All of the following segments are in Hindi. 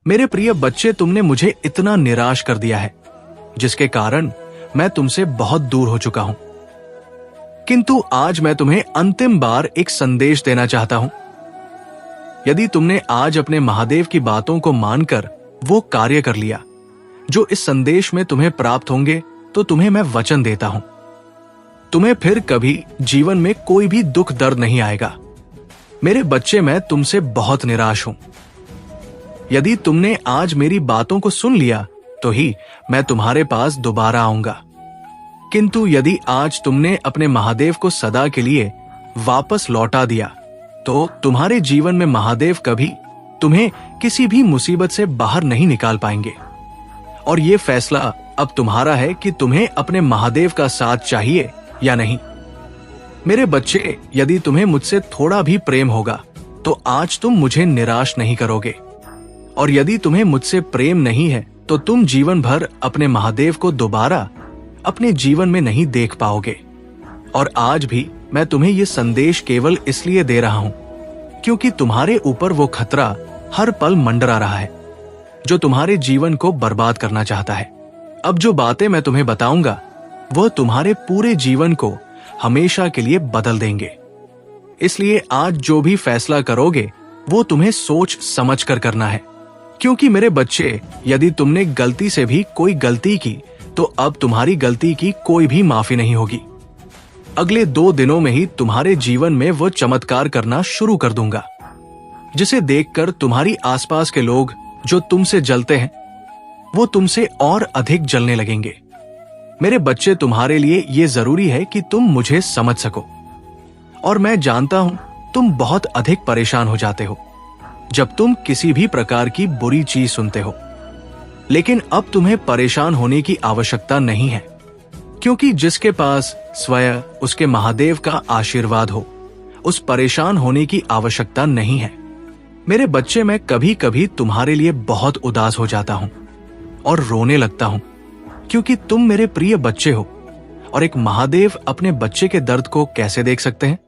मेरे प्रिय बच्चे, तुमने मुझे इतना निराश कर दिया है जिसके कारण मैं तुमसे बहुत दूर हो चुका हूं। किंतु आज मैं तुम्हें अंतिम बार एक संदेश देना चाहता हूं। यदि तुमने आज अपने महादेव की बातों को मानकर वो कार्य कर लिया जो इस संदेश में तुम्हें प्राप्त होंगे, तो तुम्हें मैं वचन देता हूं, तुम्हें फिर कभी जीवन में कोई भी दुख दर्द नहीं आएगा। मेरे बच्चे, मैं तुमसे बहुत निराश हूं। यदि तुमने आज मेरी बातों को सुन लिया तो ही मैं तुम्हारे पास दोबारा आऊंगा। किंतु यदि आज तुमने अपने महादेव को सदा के लिए वापस लौटा दिया तो तुम्हारे जीवन में महादेव कभी तुम्हें किसी भी मुसीबत से बाहर नहीं निकाल पाएंगे। और ये फैसला अब तुम्हारा है कि तुम्हें अपने महादेव का साथ चाहिए या नहीं। मेरे बच्चे, यदि तुम्हें मुझसे थोड़ा भी प्रेम होगा तो आज तुम मुझे निराश नहीं करोगे, और यदि तुम्हें मुझसे प्रेम नहीं है तो तुम जीवन भर अपने महादेव को दोबारा अपने जीवन में नहीं देख पाओगे। और आज भी मैं तुम्हें ये संदेश केवल इसलिए दे रहा हूं क्योंकि तुम्हारे ऊपर वो खतरा हर पल मंडरा रहा है जो तुम्हारे जीवन को बर्बाद करना चाहता है। अब जो बातें मैं तुम्हें बताऊंगा वह तुम्हारे पूरे जीवन को हमेशा के लिए बदल देंगे। इसलिए आज जो भी फैसला करोगे वो तुम्हें सोच समझ कर करना है, क्योंकि मेरे बच्चे, यदि तुमने गलती से भी कोई गलती की तो अब तुम्हारी गलती की कोई भी माफी नहीं होगी। अगले 2 दिनों में ही तुम्हारे जीवन में वो चमत्कार करना शुरू कर दूंगा जिसे देखकर तुम्हारी आसपास के लोग जो तुमसे जलते हैं वो तुमसे और अधिक जलने लगेंगे। मेरे बच्चे, तुम्हारे लिए ये जरूरी है कि तुम मुझे समझ सको, और मैं जानता हूं तुम बहुत अधिक परेशान हो जाते हो जब तुम किसी भी प्रकार की बुरी चीज सुनते हो। लेकिन अब तुम्हें परेशान होने की आवश्यकता नहीं है, क्योंकि जिसके पास स्वयं उसके महादेव का आशीर्वाद हो उस परेशान होने की आवश्यकता नहीं है। मेरे बच्चे, मैं कभी कभी तुम्हारे लिए बहुत उदास हो जाता हूं और रोने लगता हूं, क्योंकि तुम मेरे प्रिय बच्चे हो, और एक महादेव अपने बच्चे के दर्द को कैसे देख सकते हैं।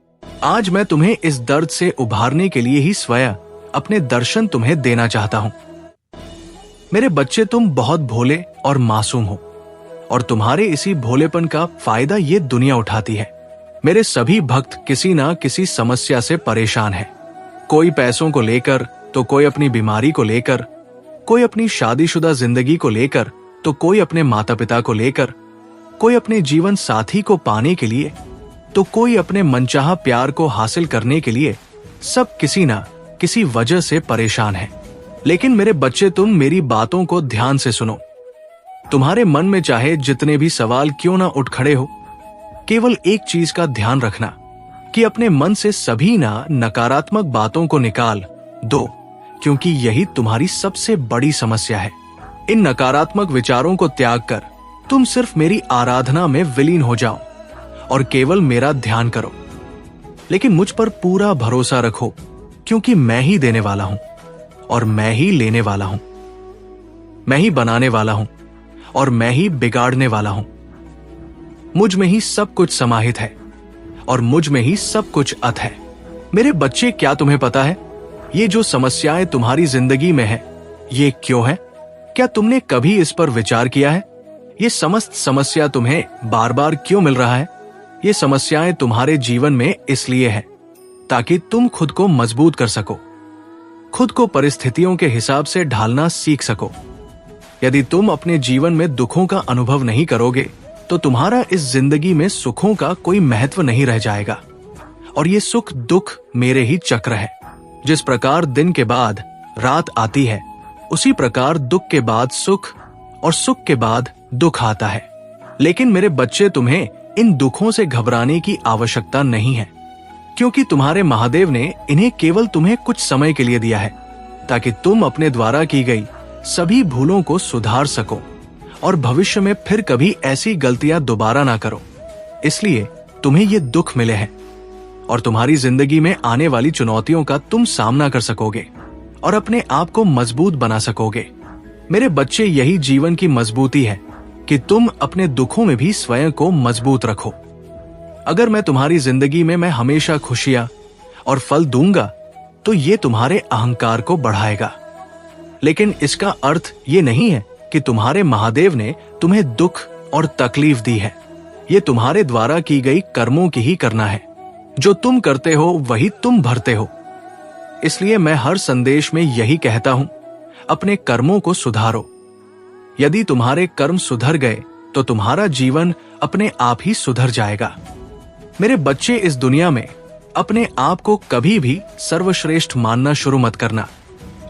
आज मैं तुम्हें इस दर्द से उभारने के लिए ही स्वयं अपने दर्शन तुम्हें देना चाहता हूं। मेरे बच्चे, तुम बहुत भोले और मासूम हो, और तुम्हारे इसी भोलेपन का फायदा ये दुनिया उठाती है। मेरे सभी भक्त किसी ना किसी समस्या से परेशान है, कोई पैसों को लेकर तो कोई अपनी बीमारी को लेकर, कोई अपनी शादीशुदा जिंदगी को लेकर तो कोई अपने माता पिता को लेकर, कोई अपने जीवन साथी को पाने के लिए तो कोई अपने मनचाहा प्यार को हासिल करने के लिए। सब किसी ना किसी वजह से परेशान है। लेकिन मेरे बच्चे, तुम मेरी बातों को ध्यान से सुनो। तुम्हारे मन में चाहे जितने भी सवाल क्यों ना उठ खड़े हो, केवल एक चीज का ध्यान रखना कि अपने मन से सभी ना नकारात्मक बातों को निकाल दो, क्योंकि यही तुम्हारी सबसे बड़ी समस्या है। इन नकारात्मक विचारों को त्याग कर तुम सिर्फ मेरी आराधना में विलीन हो जाओ और केवल मेरा ध्यान करो। लेकिन मुझ पर पूरा भरोसा रखो, क्योंकि मैं ही देने वाला हूं और मैं ही लेने वाला हूं, मैं ही बनाने वाला हूं और मैं ही बिगाड़ने वाला हूं। मुझ में ही सब कुछ समाहित है और मुझ में ही सब कुछ अत है। मेरे बच्चे, क्या तुम्हें पता है ये जो समस्याएं तुम्हारी जिंदगी में है ये क्यों है? क्या तुमने कभी इस पर विचार किया है? ये समस्त समस्या तुम्हें बार बार क्यों मिल रहा है? ये समस्याएं तुम्हारे जीवन में इसलिए है ताकि तुम खुद को मजबूत कर सको, खुद को परिस्थितियों के हिसाब से ढालना सीख सको। यदि तुम अपने जीवन में दुखों का अनुभव नहीं करोगे तो तुम्हारा इस जिंदगी में सुखों का कोई महत्व नहीं रह जाएगा। और ये सुख दुख मेरे ही चक्र है। जिस प्रकार दिन के बाद रात आती है, उसी प्रकार दुख के बाद सुख और सुख के बाद दुख आता है। लेकिन मेरे बच्चे, तुम्हें इन दुखों से घबराने की आवश्यकता नहीं है, क्योंकि तुम्हारे महादेव ने इन्हें केवल तुम्हें कुछ समय के लिए दिया है ताकि तुम अपने द्वारा की गई सभी भूलों को सुधार सको और भविष्य में फिर कभी ऐसी गलतियां दोबारा ना करो। इसलिए तुम्हें ये दुख मिले हैं और तुम्हारी जिंदगी में आने वाली चुनौतियों का तुम सामना कर सकोगे और अपने आप को मजबूत बना सकोगे। मेरे बच्चे, यही जीवन की मजबूती है कि तुम अपने दुखों में भी स्वयं को मजबूत रखो। अगर मैं तुम्हारी जिंदगी में मैं हमेशा खुशियां और फल दूंगा तो ये तुम्हारे अहंकार को बढ़ाएगा। लेकिन इसका अर्थ ये नहीं है कि तुम्हारे महादेव ने तुम्हें दुख और तकलीफ दी है। ये तुम्हारे द्वारा की गई कर्मों की ही करना है। जो तुम करते हो वही तुम भरते हो। इसलिए मैं हर संदेश में यही कहता हूं, अपने कर्मों को सुधारो। यदि तुम्हारे कर्म सुधर गए तो तुम्हारा जीवन अपने आप ही सुधर जाएगा। मेरे बच्चे, इस दुनिया में अपने आप को कभी भी सर्वश्रेष्ठ मानना शुरू मत करना,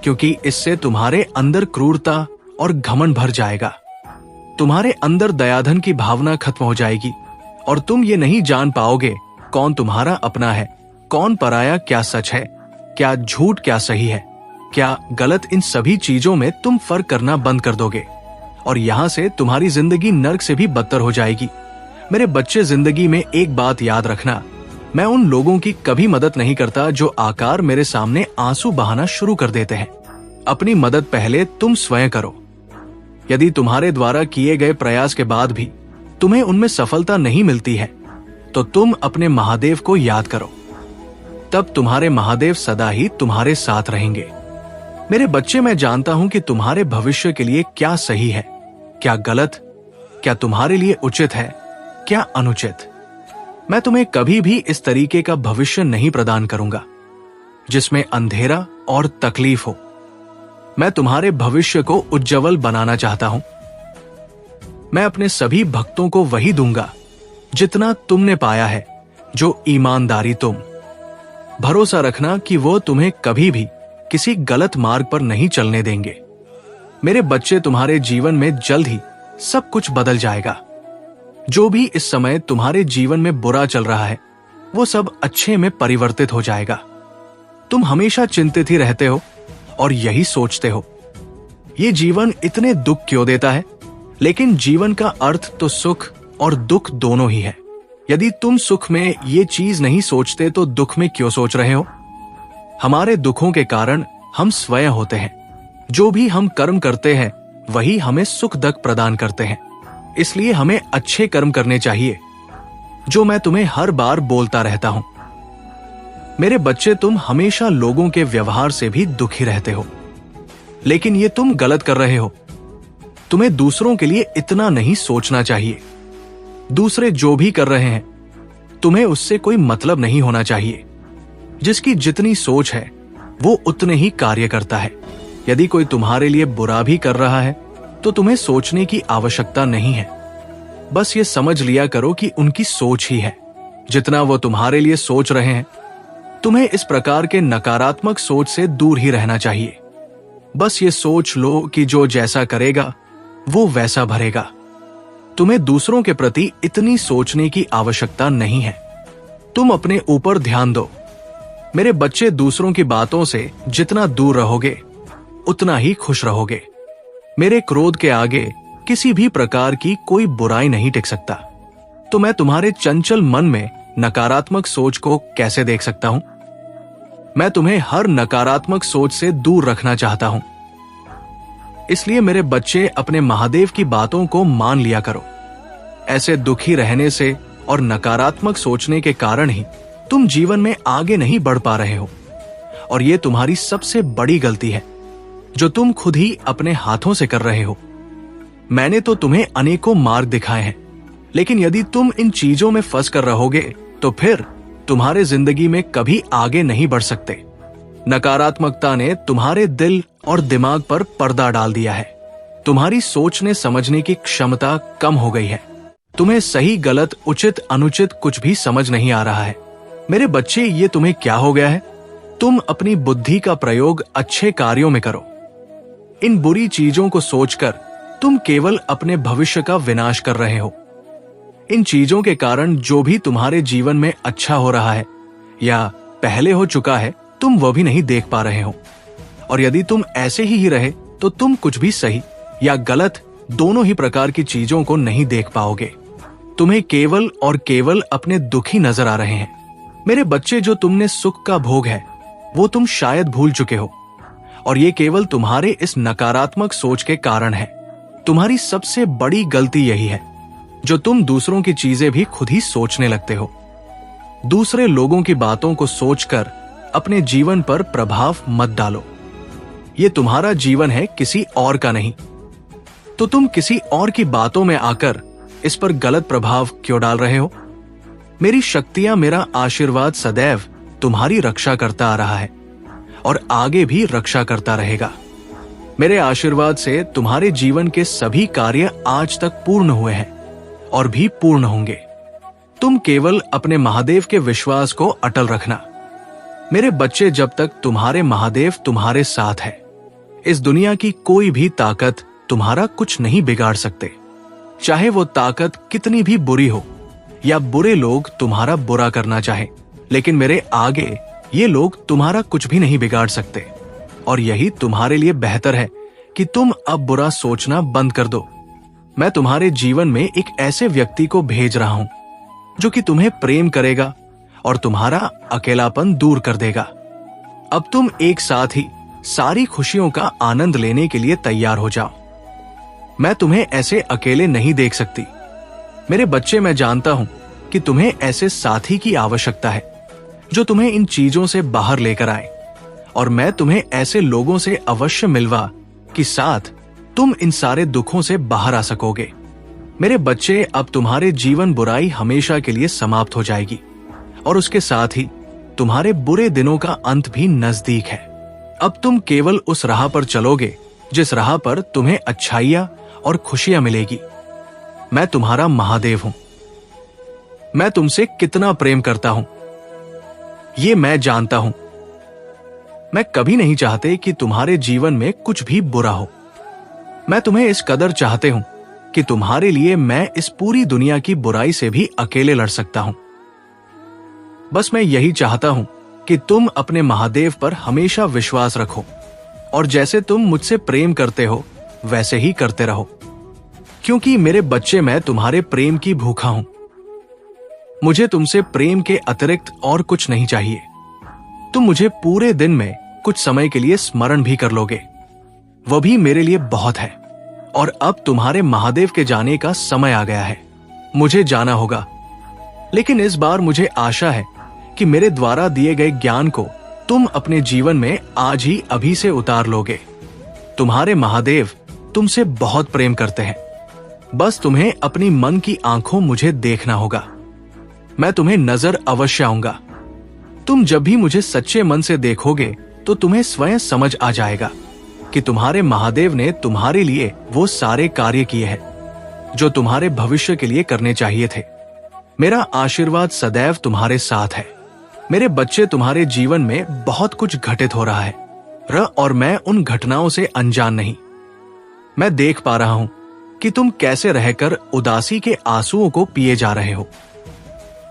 क्योंकि इससे तुम्हारे अंदर क्रूरता और घमंड भर जाएगा। तुम्हारे अंदर दयाधन की भावना खत्म हो जाएगी और तुम ये नहीं जान पाओगे कौन तुम्हारा अपना है, कौन पराया, क्या सच है, क्या झूठ, क्या सही है, क्या गलत। इन सभी चीजों में तुम फर्क करना बंद कर दोगे और यहां से तुम्हारी जिंदगी नर्क से भी बदतर हो जाएगी। मेरे बच्चे, जिंदगी में एक बात याद रखना, मैं उन लोगों की कभी मदद नहीं करता जो आकार मेरे सामने आंसू बहाना शुरू कर देते हैं। अपनी मदद पहले तुम स्वयं करो। यदि तुम्हारे द्वारा किए गए प्रयास के बाद भी तुम्हें उनमें सफलता नहीं मिलती है तो तुम अपने महादेव को याद करो। तब तुम्हारे महादेव सदा ही तुम्हारे साथ रहेंगे। मेरे बच्चे, मैं जानता हूं कि तुम्हारे भविष्य के लिए क्या सही है, क्या गलत, क्या तुम्हारे लिए उचित है, क्या अनुचित। मैं तुम्हें कभी भी इस तरीके का भविष्य नहीं प्रदान करूंगा जिसमें अंधेरा और तकलीफ हो। मैं तुम्हारे भविष्य को उज्जवल बनाना चाहता हूं। मैं अपने सभी भक्तों को वही दूंगा जितना तुमने पाया है, जो ईमानदारी तुम। भरोसा रखना कि वो तुम्हें कभी भी किसी गलत मार्ग पर नहीं चलने देंगे। मेरे बच्चे, तुम्हारे जीवन में जल्द ही सब कुछ बदल जाएगा। जो भी इस समय तुम्हारे जीवन में बुरा चल रहा है वो सब अच्छे में परिवर्तित हो जाएगा। तुम हमेशा चिंतित ही रहते हो और यही सोचते हो, ये जीवन इतने दुख क्यों देता है। लेकिन जीवन का अर्थ तो सुख और दुख दोनों ही है। यदि तुम सुख में ये चीज नहीं सोचते तो दुख में क्यों सोच रहे हो। हमारे दुखों के कारण हम स्वयं होते हैं। जो भी हम कर्म करते हैं वही हमें सुख दुख प्रदान करते हैं। इसलिए हमें अच्छे कर्म करने चाहिए, जो मैं तुम्हें हर बार बोलता रहता हूं। मेरे बच्चे, तुम हमेशा लोगों के व्यवहार से भी दुखी रहते हो, लेकिन ये तुम गलत कर रहे हो। तुम्हें दूसरों के लिए इतना नहीं सोचना चाहिए। दूसरे जो भी कर रहे हैं तुम्हें उससे कोई मतलब नहीं होना चाहिए। जिसकी जितनी सोच है वो उतने ही कार्य करता है। यदि कोई तुम्हारे लिए बुरा भी कर रहा है तो तुम्हें सोचने की आवश्यकता नहीं है। बस ये समझ लिया करो कि उनकी सोच ही है। जितना वो तुम्हारे लिए सोच रहे हैं, तुम्हें इस प्रकार के नकारात्मक सोच से दूर ही रहना चाहिए। बस ये सोच लो कि जो जैसा करेगा वो वैसा भरेगा। तुम्हें दूसरों के प्रति इतनी सोचने की आवश्यकता नहीं है। तुम अपने ऊपर ध्यान दो। मेरे बच्चे, दूसरों की बातों से जितना दूर रहोगे उतना ही खुश रहोगे। मेरे क्रोध के आगे किसी भी प्रकार की कोई बुराई नहीं टिक सकता। तो मैं तुम्हारे चंचल मन में नकारात्मक सोच को कैसे देख सकता हूं। मैं तुम्हें हर नकारात्मक सोच से दूर रखना चाहता हूं। इसलिए मेरे बच्चे, अपने महादेव की बातों को मान लिया करो। ऐसे दुखी रहने से और नकारात्मक सोचने के कारण ही तुम जीवन में आगे नहीं बढ़ पा रहे हो, और ये तुम्हारी सबसे बड़ी गलती है जो तुम खुद ही अपने हाथों से कर रहे हो। मैंने तो तुम्हें अनेकों मार्ग दिखाए हैं, लेकिन यदि तुम इन चीजों में फंस कर रहोगे तो फिर तुम्हारे जिंदगी में कभी आगे नहीं बढ़ सकते। नकारात्मकता ने तुम्हारे दिल और दिमाग पर पर्दा डाल दिया है। तुम्हारी सोचने समझने की क्षमता कम हो गई है। तुम्हें सही गलत उचित अनुचित कुछ भी समझ नहीं आ रहा है। मेरे बच्चे, ये तुम्हें क्या हो गया है। तुम अपनी बुद्धि का प्रयोग अच्छे कार्यों में करो। इन बुरी चीजों को सोचकर तुम केवल अपने भविष्य का विनाश कर रहे हो। इन चीजों के कारण जो भी तुम्हारे जीवन में अच्छा हो रहा है या पहले हो चुका है, तुम वह भी नहीं देख पा रहे हो। और यदि तुम ऐसे ही रहे तो तुम कुछ भी सही या गलत दोनों ही प्रकार की चीजों को नहीं देख पाओगे। तुम्हें केवल और केवल अपने दुख ही नजर आ रहे हैं। मेरे बच्चे, जो तुमने सुख का भोग है वो तुम शायद भूल चुके हो, और ये केवल तुम्हारे इस नकारात्मक सोच के कारण है। तुम्हारी सबसे बड़ी गलती यही है जो तुम दूसरों की चीजें भी खुद ही सोचने लगते हो। दूसरे लोगों की बातों को सोचकर अपने जीवन पर प्रभाव मत डालो। ये तुम्हारा जीवन है, किसी और का नहीं। तो तुम किसी और की बातों में आकर इस पर गलत प्रभाव क्यों डाल रहे हो? मेरी शक्तियां, मेरा आशीर्वाद सदैव तुम्हारी रक्षा करता आ रहा है और आगे भी रक्षा करता रहेगा। मेरे आशीर्वाद से तुम्हारे जीवन के सभी कार्य आज तक पूर्ण हुए हैं और भी पूर्ण होंगे। तुम केवल अपने महादेव के विश्वास को अटल रखना। मेरे बच्चे, जब तक तुम्हारे महादेव तुम्हारे साथ है, इस दुनिया की कोई भी ताकत तुम्हारा कुछ नहीं बिगाड़ सकते। चाहे वो ताकत कितनी भी बुरी हो या बुरे लोग तुम्हारा बुरा करना चाहे, लेकिन मेरे आगे ये लोग तुम्हारा कुछ भी नहीं बिगाड़ सकते। और यही तुम्हारे लिए बेहतर है कि तुम अब बुरा सोचना बंद कर दो। मैं तुम्हारे जीवन में एक ऐसे व्यक्ति को भेज रहा हूं जो कि तुम्हें प्रेम करेगा और तुम्हारा अकेलापन दूर कर देगा। अब तुम एक साथ ही सारी खुशियों का आनंद लेने के लिए तैयार हो जाओ। मैं तुम्हें ऐसे अकेले नहीं देख सकती। मेरे बच्चे, मैं जानता हूं कि तुम्हें ऐसे साथी की आवश्यकता है जो तुम्हें इन चीजों से बाहर लेकर आए, और मैं तुम्हें ऐसे लोगों से अवश्य मिलवा कि साथ तुम इन सारे दुखों से बाहर आ सकोगे। मेरे बच्चे, अब तुम्हारे जीवन बुराई हमेशा के लिए समाप्त हो जाएगी और उसके साथ ही तुम्हारे बुरे दिनों का अंत भी नजदीक है। अब तुम केवल उस राह पर चलोगे जिस राह पर तुम्हें अच्छाइयां और खुशियां मिलेगी। मैं तुम्हारा महादेव हूं। मैं तुमसे कितना प्रेम करता हूं ये मैं जानता हूं। मैं कभी नहीं चाहते कि तुम्हारे जीवन में कुछ भी बुरा हो। मैं तुम्हें इस कदर चाहते हूं कि तुम्हारे लिए मैं इस पूरी दुनिया की बुराई से भी अकेले लड़ सकता हूं। बस मैं यही चाहता हूं कि तुम अपने महादेव पर हमेशा विश्वास रखो और जैसे तुम मुझसे प्रेम करते हो वैसे ही करते रहो, क्योंकि मेरे बच्चे, मैं तुम्हारे प्रेम की भूखा हूं। मुझे तुमसे प्रेम के अतिरिक्त और कुछ नहीं चाहिए। तुम मुझे पूरे दिन में कुछ समय के लिए स्मरण भी कर लोगे, वह भी मेरे लिए बहुत है। और अब तुम्हारे महादेव के जाने का समय आ गया है। मुझे जाना होगा, लेकिन इस बार मुझे आशा है कि मेरे द्वारा दिए गए ज्ञान को तुम अपने जीवन में आज ही अभी से उतार लोगे। तुम्हारे महादेव तुमसे बहुत प्रेम करते हैं। बस तुम्हें अपनी मन की आंखों मुझे देखना होगा। मैं तुम्हें नजर अवश्य आऊंगा। तुम जब भी मुझे सच्चे मन से देखोगे तो तुम्हें स्वयं समझ आ जाएगा कि तुम्हारे महादेव ने तुम्हारे लिए वो सारे कार्य किए हैं जो तुम्हारे भविष्य के लिए करने चाहिए थे। मेरा आशीर्वाद सदैव तुम्हारे साथ है। मेरे बच्चे, तुम्हारे जीवन में बहुत कुछ घटित हो रहा है और मैं उन घटनाओं से अनजान नहीं। मैं देख पा रहा हूं कि तुम कैसे रहकर उदासी के आंसुओं को पिए जा रहे हो,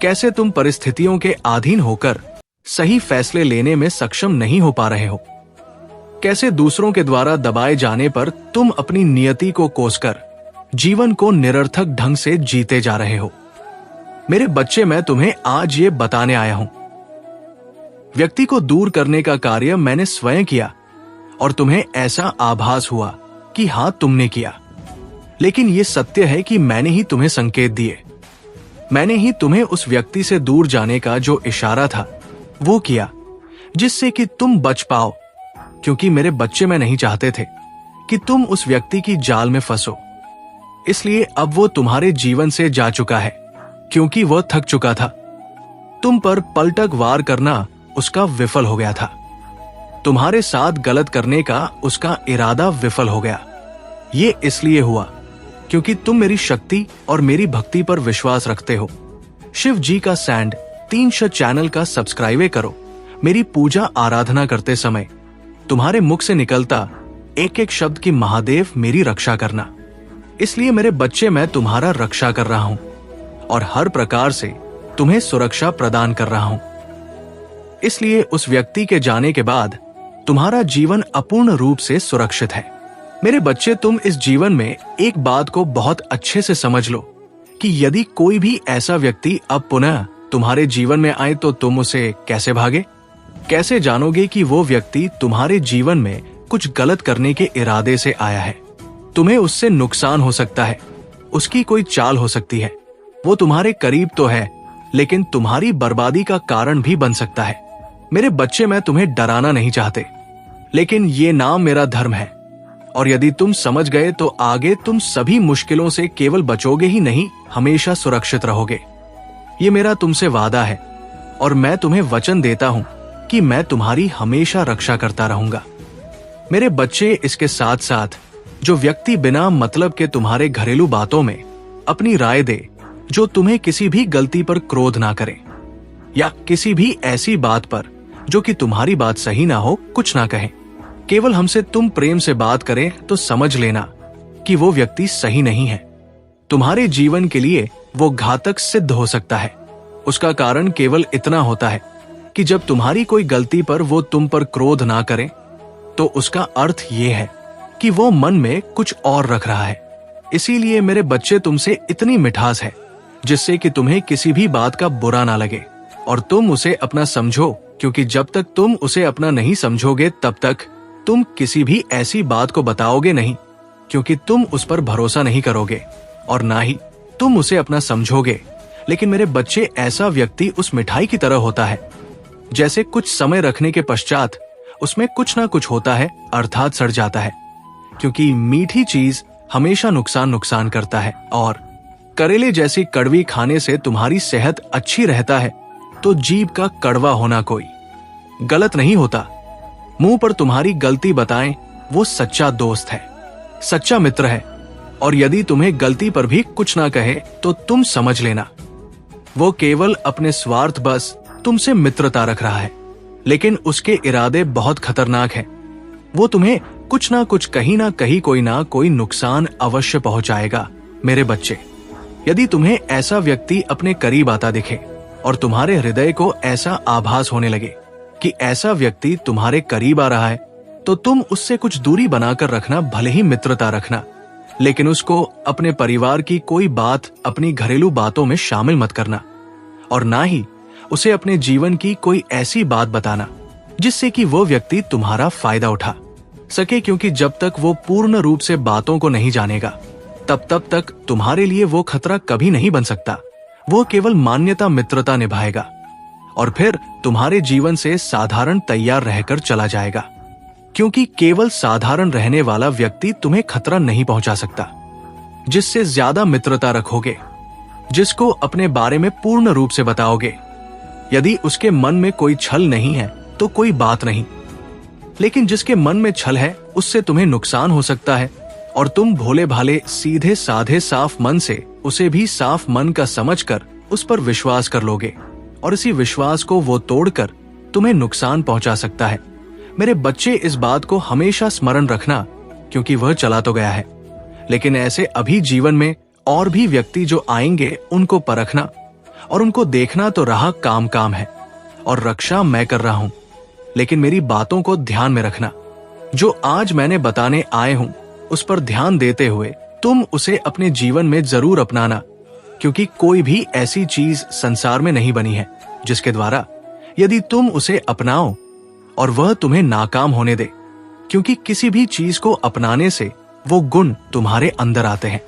कैसे तुम परिस्थितियों के अधीन होकर सही फैसले लेने में सक्षम नहीं हो पा रहे हो, कैसे दूसरों के द्वारा दबाए जाने पर तुम अपनी नियति को कोसकर जीवन को निरर्थक ढंग से जीते जा रहे हो। मेरे बच्चे, मैं तुम्हें आज ये बताने आया हूं। व्यक्ति को दूर करने का कार्य मैंने स्वयं किया और तुम्हें ऐसा आभास हुआ कि हां, तुमने किया, लेकिन यह सत्य है कि मैंने ही तुम्हें संकेत दिए। मैंने ही तुम्हें उस व्यक्ति से दूर जाने का जो इशारा था वो किया, जिससे कि तुम बच पाओ, क्योंकि मेरे बच्चे, मैं नहीं चाहते थे कि तुम उस व्यक्ति की जाल में फंसो। इसलिए अब वो तुम्हारे जीवन से जा चुका है, क्योंकि वह थक चुका था। तुम पर पलटक वार करना उसका विफल हो गया था। तुम्हारे साथ गलत करने का उसका इरादा विफल हो गया। ये इसलिए हुआ क्योंकि तुम मेरी शक्ति और मेरी भक्ति पर विश्वास रखते हो। शिव जी का सैंड 3 चैनल का सब्सक्राइब करो। मेरी पूजा आराधना करते समय तुम्हारे मुख से निकलता एक एक शब्द की महादेव मेरी रक्षा करना। इसलिए मेरे बच्चे, मैं तुम्हारा रक्षा कर रहा हूं और हर प्रकार से तुम्हें सुरक्षा प्रदान कर रहा हूं। इसलिए उस व्यक्ति के जाने के बाद तुम्हारा जीवन अपूर्ण रूप से सुरक्षित है। मेरे बच्चे, तुम इस जीवन में एक बात को बहुत अच्छे से समझ लो कि यदि कोई भी ऐसा व्यक्ति अब पुनः तुम्हारे जीवन में आए तो तुम उसे कैसे भागे? कैसे जानोगे कि वो व्यक्ति तुम्हारे जीवन में कुछ गलत करने के इरादे से आया है? तुम्हें उससे नुकसान हो सकता है, उसकी कोई चाल हो सकती है। वो तुम्हारे करीब तो है, लेकिन तुम्हारी बर्बादी का कारण भी बन सकता है। मेरे बच्चे, मैं तुम्हें डराना नहीं चाहते, लेकिन ये नाम मेरा धर्म है, और यदि तुम समझ गए तो आगे तुम सभी मुश्किलों से केवल बचोगे ही नहीं, हमेशा सुरक्षित रहोगे। ये मेरा तुमसे वादा है, और मैं तुम्हें वचन देता हूं कि मैं तुम्हारी हमेशा रक्षा करता रहूंगा। मेरे बच्चे, इसके साथ साथ जो व्यक्ति बिना मतलब के तुम्हारे घरेलू बातों में अपनी राय दे, जो तुम्हें किसी भी गलती पर क्रोध ना करे, या किसी भी ऐसी बात पर जो कि तुम्हारी बात सही ना हो कुछ ना कहे, केवल हमसे तुम प्रेम से बात करें, तो समझ लेना कि वो व्यक्ति सही नहीं है। तुम्हारे जीवन के लिए वो घातक सिद्ध हो सकता है। उसका कारण केवल इतना होता है कि जब तुम्हारी कोई गलती पर वो तुम पर क्रोध ना करे, तो उसका अर्थ ये है कि वो मन में कुछ और रख रहा है। इसीलिए मेरे बच्चे, तुमसे इतनी मिठास है जिससे कि तुम्हें किसी भी बात का बुरा ना लगे और तुम उसे अपना समझो, क्योंकि जब तक तुम उसे अपना नहीं समझोगे तब तक तुम किसी भी ऐसी बात को बताओगे नहीं, क्योंकि तुम उस पर भरोसा नहीं करोगे और ना ही तुम उसे अपना समझोगे। लेकिन मेरे बच्चे, ऐसा व्यक्ति उस मिठाई की तरह होता है जैसे कुछ समय रखने के पश्चात उसमें कुछ ना कुछ होता है, अर्थात सड़ जाता है, क्योंकि मीठी चीज हमेशा नुकसान करता है। और करेले जैसी कड़वी खाने से तुम्हारी सेहत अच्छी रहता है, तो जीभ का कड़वा होना कोई गलत नहीं होता। मुंह पर तुम्हारी गलती बताएं, वो सच्चा दोस्त है, सच्चा मित्र है। और यदि तुम्हें गलती पर भी कुछ ना कहे तो तुम समझ लेना वो केवल अपने स्वार्थ बस तुमसे मित्रता रख रहा है, लेकिन उसके इरादे बहुत खतरनाक हैं। वो तुम्हें कुछ ना कुछ, कहीं ना कहीं, कोई ना कोई नुकसान अवश्य पहुंचाएगा। मेरे बच्चे, यदि तुम्हें ऐसा व्यक्ति अपने करीब आता दिखे और तुम्हारे हृदय को ऐसा आभास होने लगे कि ऐसा व्यक्ति तुम्हारे करीब आ रहा है, तो तुम उससे कुछ दूरी बनाकर रखना। भले ही मित्रता रखना, लेकिन उसको अपने परिवार की कोई बात, अपनी घरेलू बातों में शामिल मत करना, और ना ही उसे अपने जीवन की कोई ऐसी बात बताना जिससे कि वो व्यक्ति तुम्हारा फायदा उठा सके, क्योंकि जब तक वो पूर्ण रूप से बातों को नहीं जानेगा तब तक तुम्हारे लिए वो खतरा कभी नहीं बन सकता। वो केवल मान्यता, मित्रता निभाएगा और फिर तुम्हारे जीवन से साधारण तैयार रहकर चला जाएगा, क्योंकि केवल साधारण रहने वाला व्यक्ति तुम्हें खतरा नहीं पहुंचा सकता। जिससे ज्यादा मित्रता रखोगे, जिसको अपने बारे में पूर्ण रूप से बताओगे, यदि उसके मन में कोई छल नहीं है तो कोई बात नहीं, लेकिन जिसके मन में छल है उससे तुम्हें नुकसान हो सकता है, और तुम भोले भाले, सीधे साधे, साफ मन से उसे भी साफ मन का समझकर उस पर विश्वास कर लोगे, और इसी विश्वास को वो तोड़कर तुम्हें नुकसान पहुंचा सकता है। मेरे बच्चे, इस बात को हमेशा स्मरण रखना, क्योंकि वह चला तो गया है, लेकिन ऐसे अभी जीवन में और भी व्यक्ति जो आएंगे, उनको परखना और उनको देखना तो रहा काम है, और रक्षा मैं कर रहा हूं। लेकिन मेरी बातों को ध्यान में रखना। जो आज मैंने बताने आए हूं उस पर ध्यान देते हुए तुम उसे अपने जीवन में जरूर अपनाना, क्योंकि कोई भी ऐसी चीज संसार में नहीं बनी है जिसके द्वारा यदि तुम उसे अपनाओ और वह तुम्हें नाकाम होने दे, क्योंकि किसी भी चीज को अपनाने से वो गुण तुम्हारे अंदर आते हैं,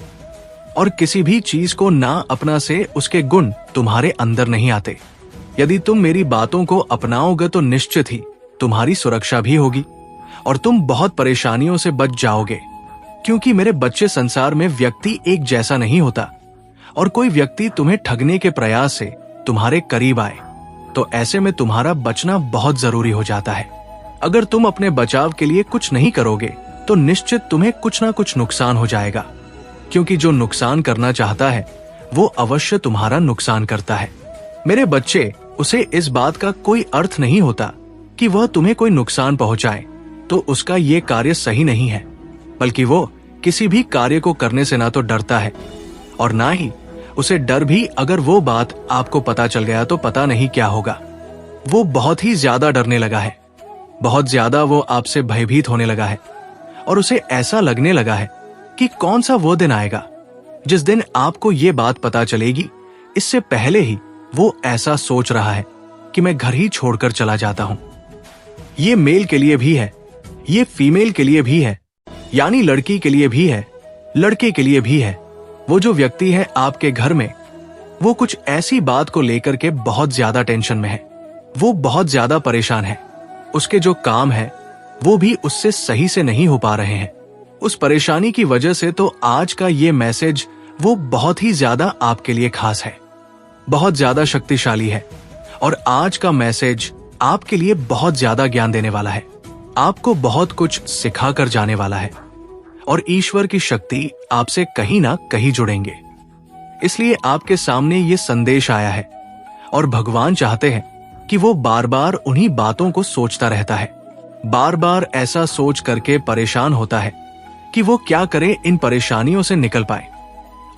और किसी भी चीज को ना अपना से उसके गुण तुम्हारे अंदर नहीं आते। यदि तुम मेरी बातों को अपनाओगे तो निश्चित ही तुम्हारी सुरक्षा भी होगी और तुम बहुत परेशानियों से बच जाओगे, क्योंकि मेरे बच्चे, संसार में व्यक्ति एक जैसा नहीं होता, और कोई व्यक्ति तुम्हें ठगने के प्रयास से तुम्हारे करीब आए तो ऐसे में तुम्हारा बचना बहुत जरूरी हो जाता है। अगर तुम अपने बचाव के लिए कुछ नहीं करोगे तो निश्चित तुम्हें कुछ ना कुछ नुकसान हो जाएगा, क्योंकि जो नुकसान करना चाहता है वो अवश्य तुम्हारा नुकसान करता है। मेरे बच्चे, उसे इस बात का कोई अर्थ नहीं होता कि वह तुम्हें कोई नुकसान पहुंचाए तो उसका ये कार्य सही नहीं है, बल्कि वो किसी भी कार्य को करने से ना तो डरता है और ना ही उसे डर भी अगर वो बात आपको पता चल गया तो पता नहीं क्या होगा। वो बहुत ही ज्यादा डरने लगा है, बहुत ज्यादा वो आपसे भयभीत होने लगा है, और उसे ऐसा लगने लगा है कि कौन सा वो दिन आएगा जिस दिन आपको ये बात पता चलेगी। इससे पहले ही वो ऐसा सोच रहा है कि मैं घर ही छोड़कर चला जाता हूं। ये मेल के लिए भी है, ये फीमेल के लिए भी है, यानी लड़की के लिए भी है, लड़के के लिए भी है। वो जो व्यक्ति है आपके घर में, वो कुछ ऐसी बात को लेकर के बहुत ज्यादा टेंशन में है, वो बहुत ज्यादा परेशान है। उसके जो काम है वो भी उससे सही से नहीं हो पा रहे हैं। उस परेशानी की वजह से तो आज का ये मैसेज वो बहुत ही ज्यादा आपके लिए खास है, बहुत ज्यादा शक्तिशाली है। और आज का मैसेज आपके लिए बहुत ज्यादा ज्ञान देने वाला है, आपको बहुत कुछ सिखा कर जाने वाला है और ईश्वर की शक्ति आपसे कहीं ना कहीं जुड़ेंगे। इसलिए आपके सामने ये संदेश आया है और भगवान चाहते हैं कि वो बार बार उन्हीं बातों को सोचता रहता है, बार बार ऐसा सोच करके परेशान होता है कि वो क्या करे इन परेशानियों से निकल पाए।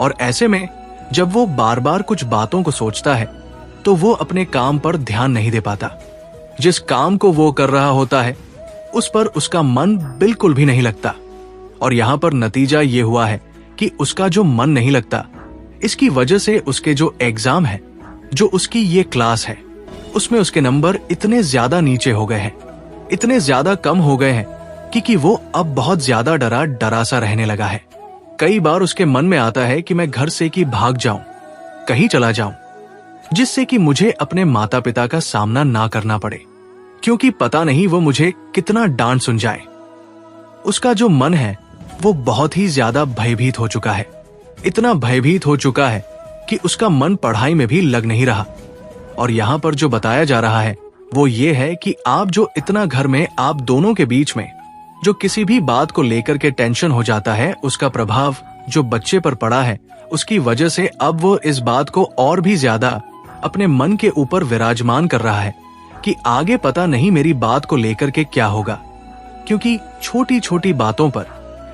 और ऐसे में जब वो बार बार कुछ बातों को सोचता है तो वो अपने काम पर ध्यान नहीं दे पाता। जिस काम को वो कर रहा होता है उस पर उसका मन बिल्कुल भी नहीं लगता। और यहां पर नतीजा ये हुआ है कि उसका जो मन नहीं लगता, इसकी वजह से उसके जो एग्जाम है, जो उसकी ये क्लास है, उसमें उसके नंबर इतने ज्यादा नीचे हो गए हैं, इतने ज्यादा कम हो गए हैं कि वो अब बहुत ज्यादा डरा सा रहने लगा है। कई बार उसके मन में आता है कि मैं घर से कि भाग जाऊं, कहीं चला जाऊं, जिससे कि मुझे अपने माता पिता का सामना ना करना पड़े, क्योंकि पता नहीं वो मुझे कितना डांट सुन जाए। उसका जो मन है वो बहुत ही ज्यादा भयभीत हो चुका है, इतना भयभीत हो चुका है कि उसका मन पढ़ाई में भी लग नहीं रहा। और यहां पर जो बताया जा रहा है वो ये है कि आप जो इतना घर में आप दोनों के बीच में जो किसी भी बात को लेकर के टेंशन हो जाता है, उसका प्रभाव जो बच्चे पर पड़ा है, उसकी वजह से अब वो इस बात को और भी ज्यादा अपने मन के ऊपर विराजमान कर रहा है कि आगे पता नहीं मेरी बात को लेकर के क्या होगा। क्योंकि छोटी छोटी बातों पर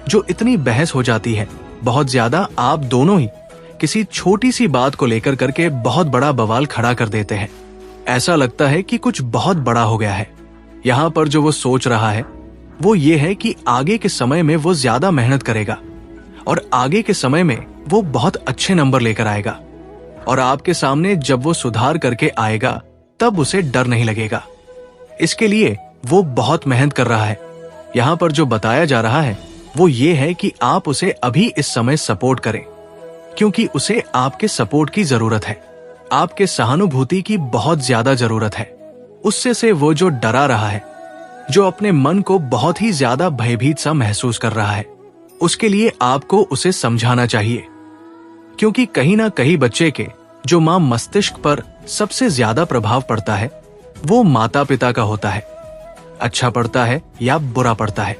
जो इतनी बहस हो जाती है, बहुत ज्यादा आप दोनों ही किसी छोटी सी बात को लेकर करके बहुत बड़ा बवाल खड़ा कर देते हैं। ऐसा लगता है कि कुछ बहुत बड़ा हो गया है। यहाँ पर जो वो सोच रहा है वो ये है कि आगे के समय में वो ज्यादा मेहनत करेगा और आगे के समय में वो बहुत अच्छे नंबर लेकर आएगा और आपके सामने जब वो सुधार करके आएगा तब उसे डर नहीं लगेगा। इसके लिए वो बहुत मेहनत कर रहा है। यहाँ पर जो बताया जा रहा है वो ये है कि आप उसे अभी इस समय सपोर्ट करें, क्योंकि उसे आपके सपोर्ट की जरूरत है, आपके सहानुभूति की बहुत ज्यादा जरूरत है। उससे से वो जो डरा रहा है, जो अपने मन को बहुत ही ज्यादा भयभीत सा महसूस कर रहा है, उसके लिए आपको उसे समझाना चाहिए। क्योंकि कहीं ना कहीं बच्चे के जो मां मस्तिष्क पर सबसे ज्यादा प्रभाव पड़ता है वो माता पिता का होता है। अच्छा पड़ता है या बुरा पड़ता है,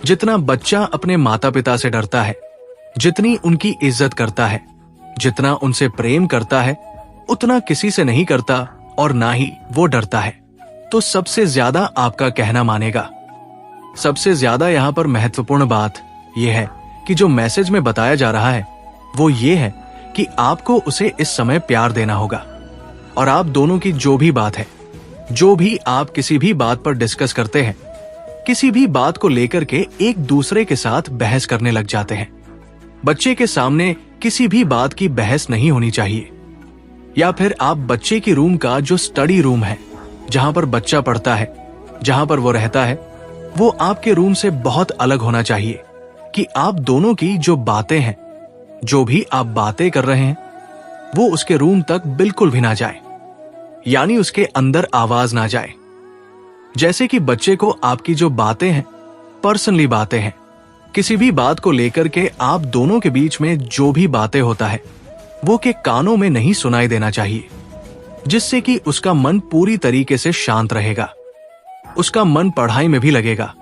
जितना बच्चा अपने माता पिता से डरता है, जितनी उनकी इज्जत करता है, जितना उनसे प्रेम करता है, उतना किसी से नहीं करता और ना ही वो डरता है, तो सबसे ज्यादा आपका कहना मानेगा। सबसे ज्यादा यहाँ पर महत्वपूर्ण बात यह है कि जो मैसेज में बताया जा रहा है वो ये है कि आपको उसे इस समय प्यार देना होगा। और आप दोनों की जो भी बात है, जो भी आप किसी भी बात पर डिस्कस करते हैं, किसी भी बात को लेकर के एक दूसरे के साथ बहस करने लग जाते हैं। बच्चे के सामने किसी भी बात की बहस नहीं होनी चाहिए। या फिर आप बच्चे की रूम का जो स्टडी रूम है, जहां पर बच्चा पढ़ता है, जहां पर वो रहता है, वो आपके रूम से बहुत अलग होना चाहिए कि आप दोनों की जो बातें हैं, जो भी आप बातें कर रहे हैं, वो उसके रूम तक बिल्कुल भी ना जाए, यानी उसके अंदर आवाज ना जाए। जैसे कि बच्चे को आपकी जो बातें हैं, पर्सनली बातें हैं, किसी भी बात को लेकर के आप दोनों के बीच में जो भी बातें होता है वो के कानों में नहीं सुनाई देना चाहिए, जिससे कि उसका मन पूरी तरीके से शांत रहेगा, उसका मन पढ़ाई में भी लगेगा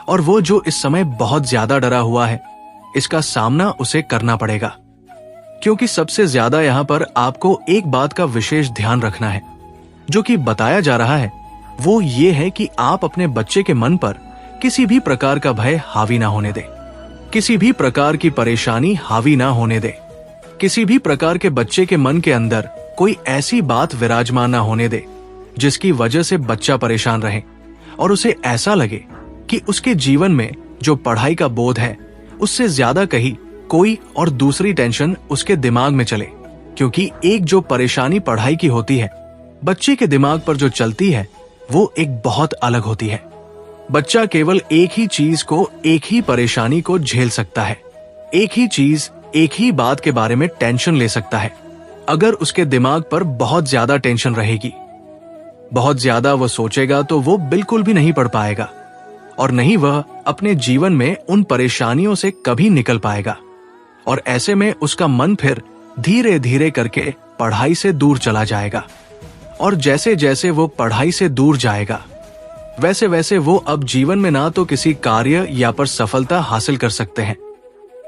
और वो जो इस समय बहुत ज्यादा डरा हुआ है, इसका सामना उसे करना पड़ेगा। क्योंकि सबसे ज्यादा यहाँ पर आपको एक बात का विशेष ध्यान रखना है, जो कि बताया जा रहा है वो ये है कि आप अपने बच्चे के मन पर किसी भी प्रकार का भय हावी ना होने दे, किसी भी प्रकार की परेशानी हावी ना होने दे, किसी भी प्रकार के बच्चे के मन के अंदर कोई ऐसी बात विराजमान ना होने दे जिसकी वजह से बच्चा परेशान रहे और उसे ऐसा लगे कि उसके जीवन में जो पढ़ाई का बोझ है उससे ज्यादा कहीं कोई और दूसरी टेंशन उसके दिमाग में चले। क्योंकि एक जो परेशानी पढ़ाई की होती है, बच्चे के दिमाग पर जो चलती है वो एक बहुत अलग होती है। बच्चा केवल एक ही चीज को, एक ही परेशानी को झेल सकता है, एक ही चीज, एक ही बात के बारे में टेंशन ले सकता है। अगर उसके दिमाग पर बहुत ज्यादा टेंशन रहेगी, बहुत ज्यादा वो सोचेगा, तो वो बिल्कुल भी नहीं पढ़ पाएगा और नहीं वह अपने जीवन में उन परेशानियों से कभी निकल पाएगा। और ऐसे में उसका मन फिर धीरे धीरे करके पढ़ाई से दूर चला जाएगा। और जैसे जैसे वो पढ़ाई से दूर जाएगा, वैसे वैसे वो अब जीवन में ना तो किसी कार्य या पर सफलता हासिल कर सकते हैं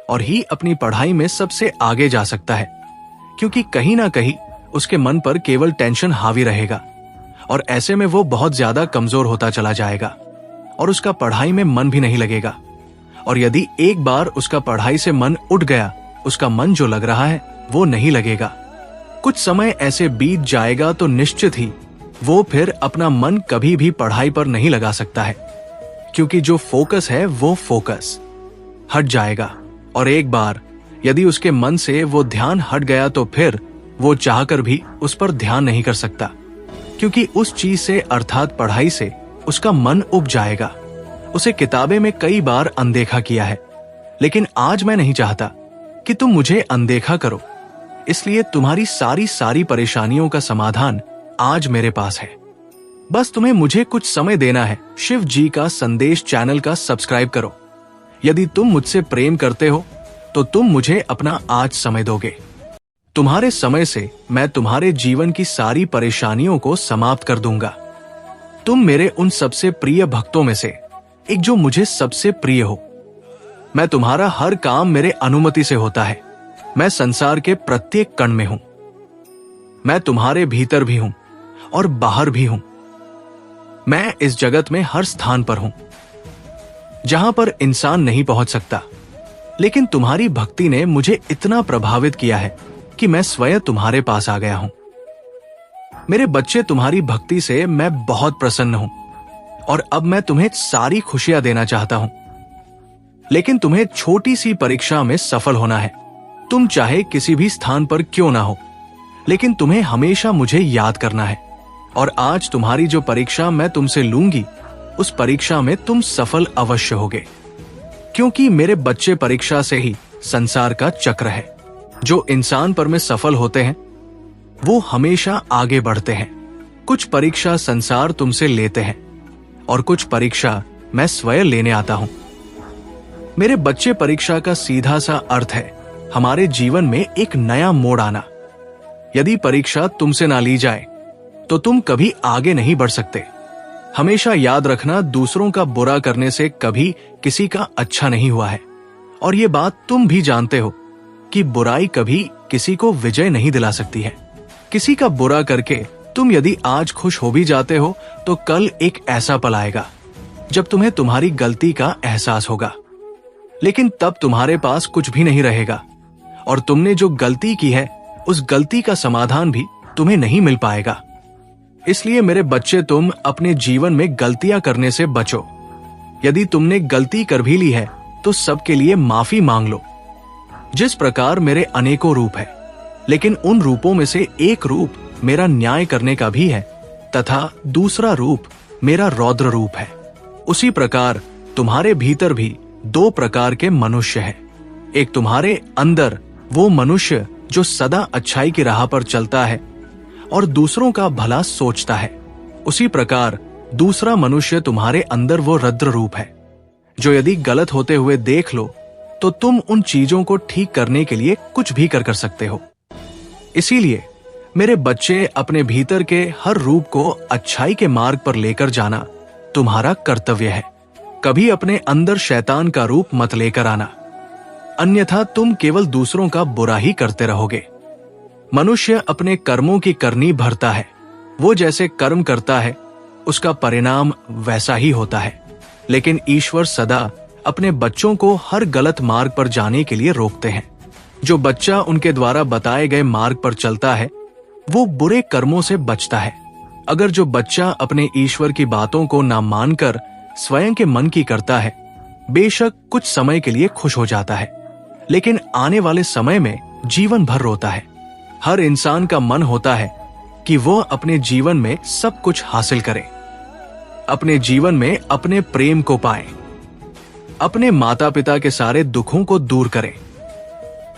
और ही अपनी पढ़ाई में सबसे आगे जा सकता है, क्योंकि कहीं ना कहीं उसके मन पर केवल टेंशन हावी रहेगा। और ऐसे में वो बहुत ज्यादा कमजोर होता चला जाएगा और उसका पढ़ाई में मन भी नहीं लगेगा। और यदि एक बार उसका पढ़ाई से मन उठ गया, उसका मन जो लग रहा है वो नहीं लगेगा। कुछ समय ऐसे बीत जाएगा तो निश्चित ही वो फिर अपना मन कभी भी पढ़ाई पर नहीं लगा सकता है, क्योंकि जो फोकस है वो फोकस हट जाएगा। और एक बार यदि उसके मन से वो ध्यान हट गया तो फिर वो चाहकर भी उस पर ध्यान नहीं कर सकता, क्योंकि उस चीज से अर्थात पढ़ाई से उसका मन उब जाएगा। उसे किताबें में कई बार अनदेखा किया है, लेकिन आज मैं नहीं चाहता कि तुम मुझे अनदेखा करो। इसलिए तुम्हारी सारी परेशानियों का समाधान आज मेरे पास है। बस तुम्हें मुझे कुछ समय देना है। शिव जी का संदेश चैनल का सब्सक्राइब करो। यदि तुम मुझसे प्रेम करते हो तो तुम मुझे अपना आज समय दोगे। तुम्हारे समय से मैं तुम्हारे जीवन की सारी परेशानियों को समाप्त कर दूंगा। तुम मेरे उन सबसे प्रिय भक्तों में से एक जो मुझे सबसे प्रिय हो। मैं तुम्हारा हर काम मेरे अनुमति से होता है। मैं संसार के प्रत्येक कण में हूं। मैं तुम्हारे भीतर भी हूं और बाहर भी हूं। मैं इस जगत में हर स्थान पर हूं जहां पर इंसान नहीं पहुंच सकता, लेकिन तुम्हारी भक्ति ने मुझे इतना प्रभावित किया है कि मैं स्वयं तुम्हारे पास आ गया हूं। मेरे बच्चे, तुम्हारी भक्ति से मैं बहुत प्रसन्न हूं और अब मैं तुम्हें सारी खुशियां देना चाहता हूं। लेकिन तुम्हें छोटी सी परीक्षा में सफल होना है। तुम चाहे किसी भी स्थान पर क्यों ना हो, लेकिन तुम्हें हमेशा मुझे याद करना है। और आज तुम्हारी जो परीक्षा मैं तुमसे लूंगी, उस परीक्षा में तुम सफल अवश्य होगे, क्योंकि मेरे बच्चे, परीक्षा से ही संसार का चक्र है। जो इंसान पर में सफल होते हैं वो हमेशा आगे बढ़ते हैं। कुछ परीक्षा संसार तुमसे लेते हैं और कुछ परीक्षा मैं स्वयं लेने आता हूं। मेरे बच्चे, परीक्षा का सीधा सा अर्थ है हमारे जीवन में एक नया मोड़ आना। यदि परीक्षा तुमसे ना ली जाए तो तुम कभी आगे नहीं बढ़ सकते। हमेशा याद रखना, दूसरों का बुरा करने से कभी किसी का अच्छा नहीं हुआ है। और ये बात तुम भी जानते हो कि बुराई कभी किसी को विजय नहीं दिला सकती है। किसी का बुरा करके तुम यदि आज खुश हो भी जाते हो तो कल एक ऐसा पल आएगा जब तुम्हें तुम्हारी गलती का एहसास होगा, लेकिन तब तुम्हारे पास कुछ भी नहीं रहेगा और तुमने जो गलती की है उस गलती का समाधान भी तुम्हें नहीं मिल पाएगा। इसलिए मेरे बच्चे, तुम अपने जीवन में गलतियां करने से बचो। यदि तुमने गलती कर भी ली है तो सबके लिए माफी मांग लो। जिस प्रकार मेरे अनेकों रूप है, लेकिन उन रूपों में से एक रूप मेरा न्याय करने का भी है तथा दूसरा रूप मेरा रौद्र रूप है। उसी प्रकार तुम्हारे भीतर भी दो प्रकार के मनुष्य हैं। एक तुम्हारे अंदर वो मनुष्य जो सदा अच्छाई की राह पर चलता है और दूसरों का भला सोचता है। उसी प्रकार दूसरा मनुष्य तुम्हारे अंदर वो रौद्र रूप है जो यदि गलत होते हुए देख लो तो तुम उन चीजों को ठीक करने के लिए कुछ भी कर सकते हो। इसीलिए मेरे बच्चे, अपने भीतर के हर रूप को अच्छाई के मार्ग पर लेकर जाना तुम्हारा कर्तव्य है। कभी अपने अंदर शैतान का रूप मत लेकर आना, अन्यथा तुम केवल दूसरों का बुरा ही करते रहोगे। मनुष्य अपने कर्मों की करनी भरता है। वो जैसे कर्म करता है उसका परिणाम वैसा ही होता है। लेकिन ईश्वर सदा अपने बच्चों को हर गलत मार्ग पर जाने के लिए रोकते हैं। जो बच्चा उनके द्वारा बताए गए मार्ग पर चलता है वो बुरे कर्मों से बचता है। अगर जो बच्चा अपने ईश्वर की बातों को ना मानकर स्वयं के मन की करता है, बेशक कुछ समय के लिए खुश हो जाता है, लेकिन आने वाले समय में जीवन भर रोता है। हर इंसान का मन होता है कि वो अपने जीवन में सब कुछ हासिल करे, अपने जीवन में अपने प्रेम को पाए, अपने माता पिता के सारे दुखों को दूर करे।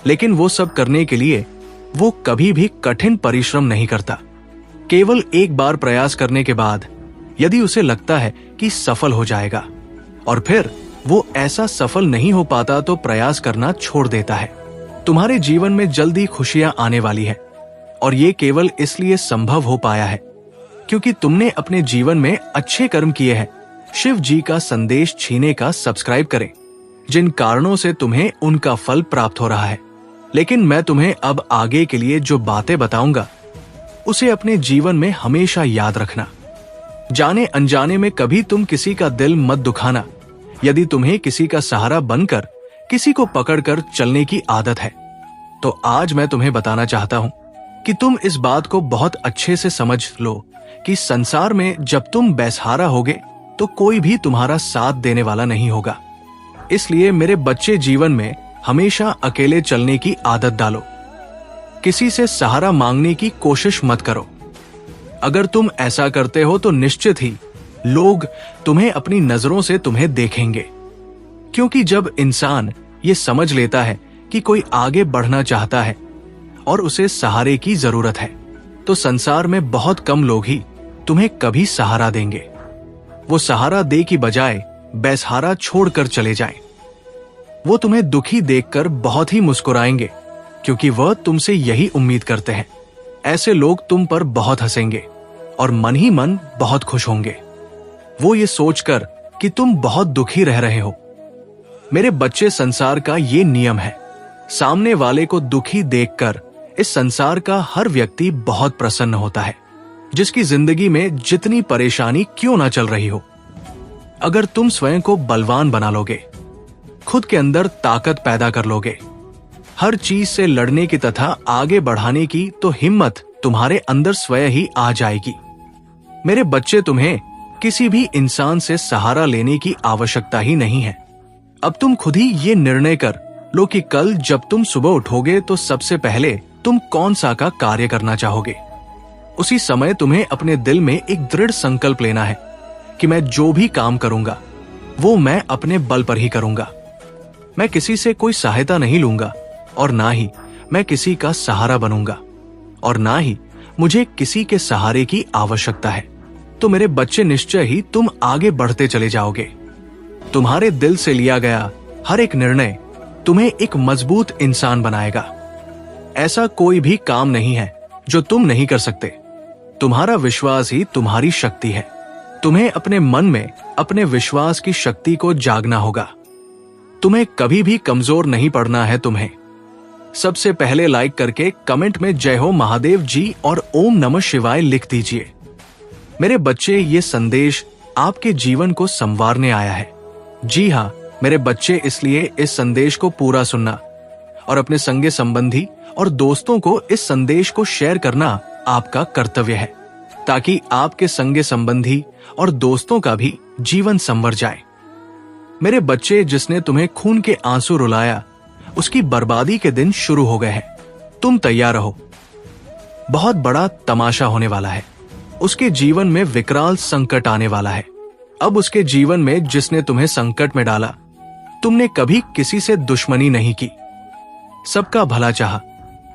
लेकिन वो सब करने के लिए वो कभी भी कठिन परिश्रम नहीं करता। केवल एक बार प्रयास करने के बाद यदि उसे लगता है कि सफल हो जाएगा और फिर वो ऐसा सफल नहीं हो पाता तो प्रयास करना छोड़ देता है। तुम्हारे जीवन में जल्दी खुशियां आने वाली है और ये केवल इसलिए संभव हो पाया है क्योंकि तुमने अपने जीवन में अच्छे कर्म किए हैं। शिव जी का संदेश छीने का सब्सक्राइब करें, जिन कारणों से तुम्हें उनका फल प्राप्त हो रहा है। लेकिन मैं तुम्हें अब आगे के लिए जो बातें बताऊंगा उसे अपने जीवन में हमेशा याद रखना। जाने अनजाने में कभी तुम किसी का दिल मत दुखाना। यदि तुम्हें किसी का सहारा बनकर किसी को पकड़कर चलने की आदत है तो आज मैं तुम्हें बताना चाहता हूं कि तुम इस बात को बहुत अच्छे से समझ लो कि संसार में जब तुम बेसहारा होगे तो कोई भी तुम्हारा साथ देने वाला नहीं होगा। इसलिए मेरे बच्चे, जीवन में हमेशा अकेले चलने की आदत डालो। किसी से सहारा मांगने की कोशिश मत करो। अगर तुम ऐसा करते हो तो निश्चित ही लोग तुम्हें अपनी नजरों से तुम्हें देखेंगे, क्योंकि जब इंसान ये समझ लेता है कि कोई आगे बढ़ना चाहता है और उसे सहारे की जरूरत है तो संसार में बहुत कम लोग ही तुम्हें कभी सहारा देंगे। वो सहारा दे की बजाय बेसहारा छोड़कर चले जाएं। वो तुम्हें दुखी देखकर बहुत ही मुस्कुराएंगे क्योंकि वह तुमसे यही उम्मीद करते हैं। ऐसे लोग तुम पर बहुत हंसेंगे और मन ही मन बहुत खुश होंगे, वो ये सोचकर कि तुम बहुत दुखी रह रहे हो। मेरे बच्चे, संसार का ये नियम है, सामने वाले को दुखी देखकर इस संसार का हर व्यक्ति बहुत प्रसन्न होता है, जिसकी जिंदगी में जितनी परेशानी क्यों ना चल रही हो। अगर तुम स्वयं को बलवान बना लोगे, खुद के अंदर ताकत पैदा कर लोगे, हर चीज से लड़ने की तथा आगे बढ़ाने की, तो हिम्मत तुम्हारे अंदर स्वयं ही आ जाएगी। मेरे बच्चे, तुम्हें किसी भी इंसान से सहारा लेने की आवश्यकता ही नहीं है। अब तुम खुद ही ये निर्णय कर लो कि कल जब तुम सुबह उठोगे तो सबसे पहले तुम कौन सा का कार्य करना चाहोगे। उसी समय तुम्हें अपने दिल में एक दृढ़ संकल्प लेना है कि मैं जो भी काम करूंगा वो मैं अपने बल पर ही करूंगा। मैं किसी से कोई सहायता नहीं लूंगा और ना ही मैं किसी का सहारा बनूंगा और ना ही मुझे किसी के सहारे की आवश्यकता है। तो मेरे बच्चे, निश्चय ही तुम आगे बढ़ते चले जाओगे। तुम्हारे दिल से लिया गया हर एक निर्णय तुम्हें एक मजबूत इंसान बनाएगा। ऐसा कोई भी काम नहीं है जो तुम नहीं कर सकते। तुम्हारा विश्वास ही तुम्हारी शक्ति है। तुम्हें अपने मन में अपने विश्वास की शक्ति को जागना होगा। तुम्हें कभी भी कमजोर नहीं पड़ना है। तुम्हें सबसे पहले लाइक करके कमेंट में जय हो महादेव जी और ओम नमः शिवाय लिख दीजिए। मेरे बच्चे, ये संदेश आपके जीवन को संवारने आया है। जी हाँ मेरे बच्चे, इसलिए इस संदेश को पूरा सुनना और अपने संगे संबंधी और दोस्तों को इस संदेश को शेयर करना आपका कर्तव्य है, ताकि आपके संगे संबंधी और दोस्तों का भी जीवन संवर जाए। मेरे बच्चे, जिसने तुम्हें खून के आंसू रुलाया उसकी बर्बादी के दिन शुरू हो गए हैं। तुम तैयार रहो, बहुत बड़ा तमाशा होने वाला है। उसके जीवन में विकराल संकट आने वाला है। अब उसके जीवन में जिसने तुम्हें संकट में डाला, तुमने कभी किसी से दुश्मनी नहीं की, सबका भला चाहा,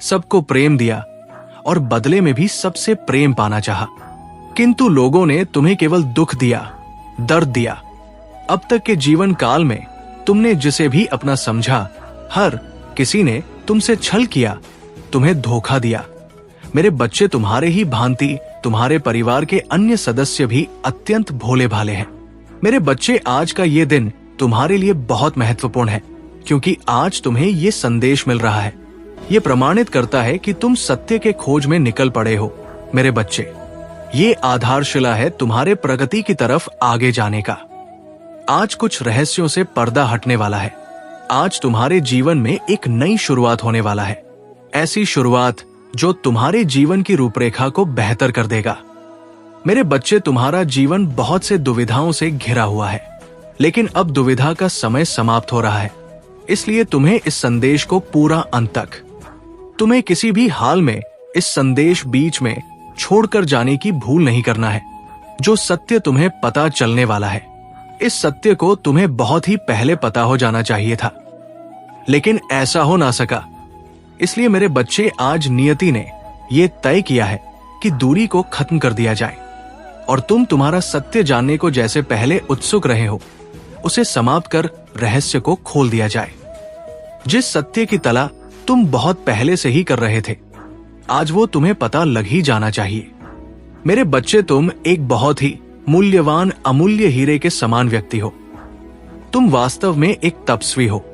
सबको प्रेम दिया और बदले में भी सबसे प्रेम पाना चाहा। किंतु लोगों ने तुम्हें केवल दुख दिया, दर्द दिया। अब तक के जीवन काल में तुमने जिसे भी अपना समझा, हर किसी ने तुमसे छल किया, तुम्हें धोखा दिया। मेरे बच्चे, तुम्हारे ही भांति तुम्हारे परिवार के अन्य सदस्य भी अत्यंत भोले भाले हैं। मेरे बच्चे, आज का ये दिन तुम्हारे लिए बहुत महत्वपूर्ण है, क्योंकि आज तुम्हें ये संदेश मिल रहा है। ये प्रमाणित करता है कि तुम सत्य के खोज में निकल पड़े हो। मेरे बच्चे, ये आधारशिला है तुम्हारे प्रगति की तरफ आगे जाने का। आज कुछ रहस्यों से पर्दा हटने वाला है। आज तुम्हारे जीवन में एक नई शुरुआत होने वाला है, ऐसी शुरुआत जो तुम्हारे जीवन की रूपरेखा को बेहतर कर देगा। मेरे बच्चे, तुम्हारा जीवन बहुत से दुविधाओं से घिरा हुआ है, लेकिन अब दुविधा का समय समाप्त हो रहा है। इसलिए तुम्हें इस संदेश को पूरा अंत तक, तुम्हें किसी भी हाल में इस संदेश बीच में छोड़कर जाने की भूल नहीं करना है। जो सत्य तुम्हें पता चलने वाला है, इस सत्य को तुम्हें बहुत ही पहले पता हो जाना चाहिए था, लेकिन ऐसा हो ना सका। इसलिए मेरे बच्चे, आज नियति ने यह तय किया है कि दूरी को खत्म कर दिया जाए और तुम तुम्हारा सत्य जानने को जैसे पहले उत्सुक रहे हो, उसे समाप्त कर रहस्य को खोल दिया जाए। जिस सत्य की तलाश तुम बहुत पहले से ही कर रहे थे, आज वो तुम्हें पता लग ही जाना चाहिए। मेरे बच्चे, तुम एक बहुत ही मूल्यवान अमूल्य हीरे के समान व्यक्ति हो। तुम वास्तव में एक तपस्वी हो,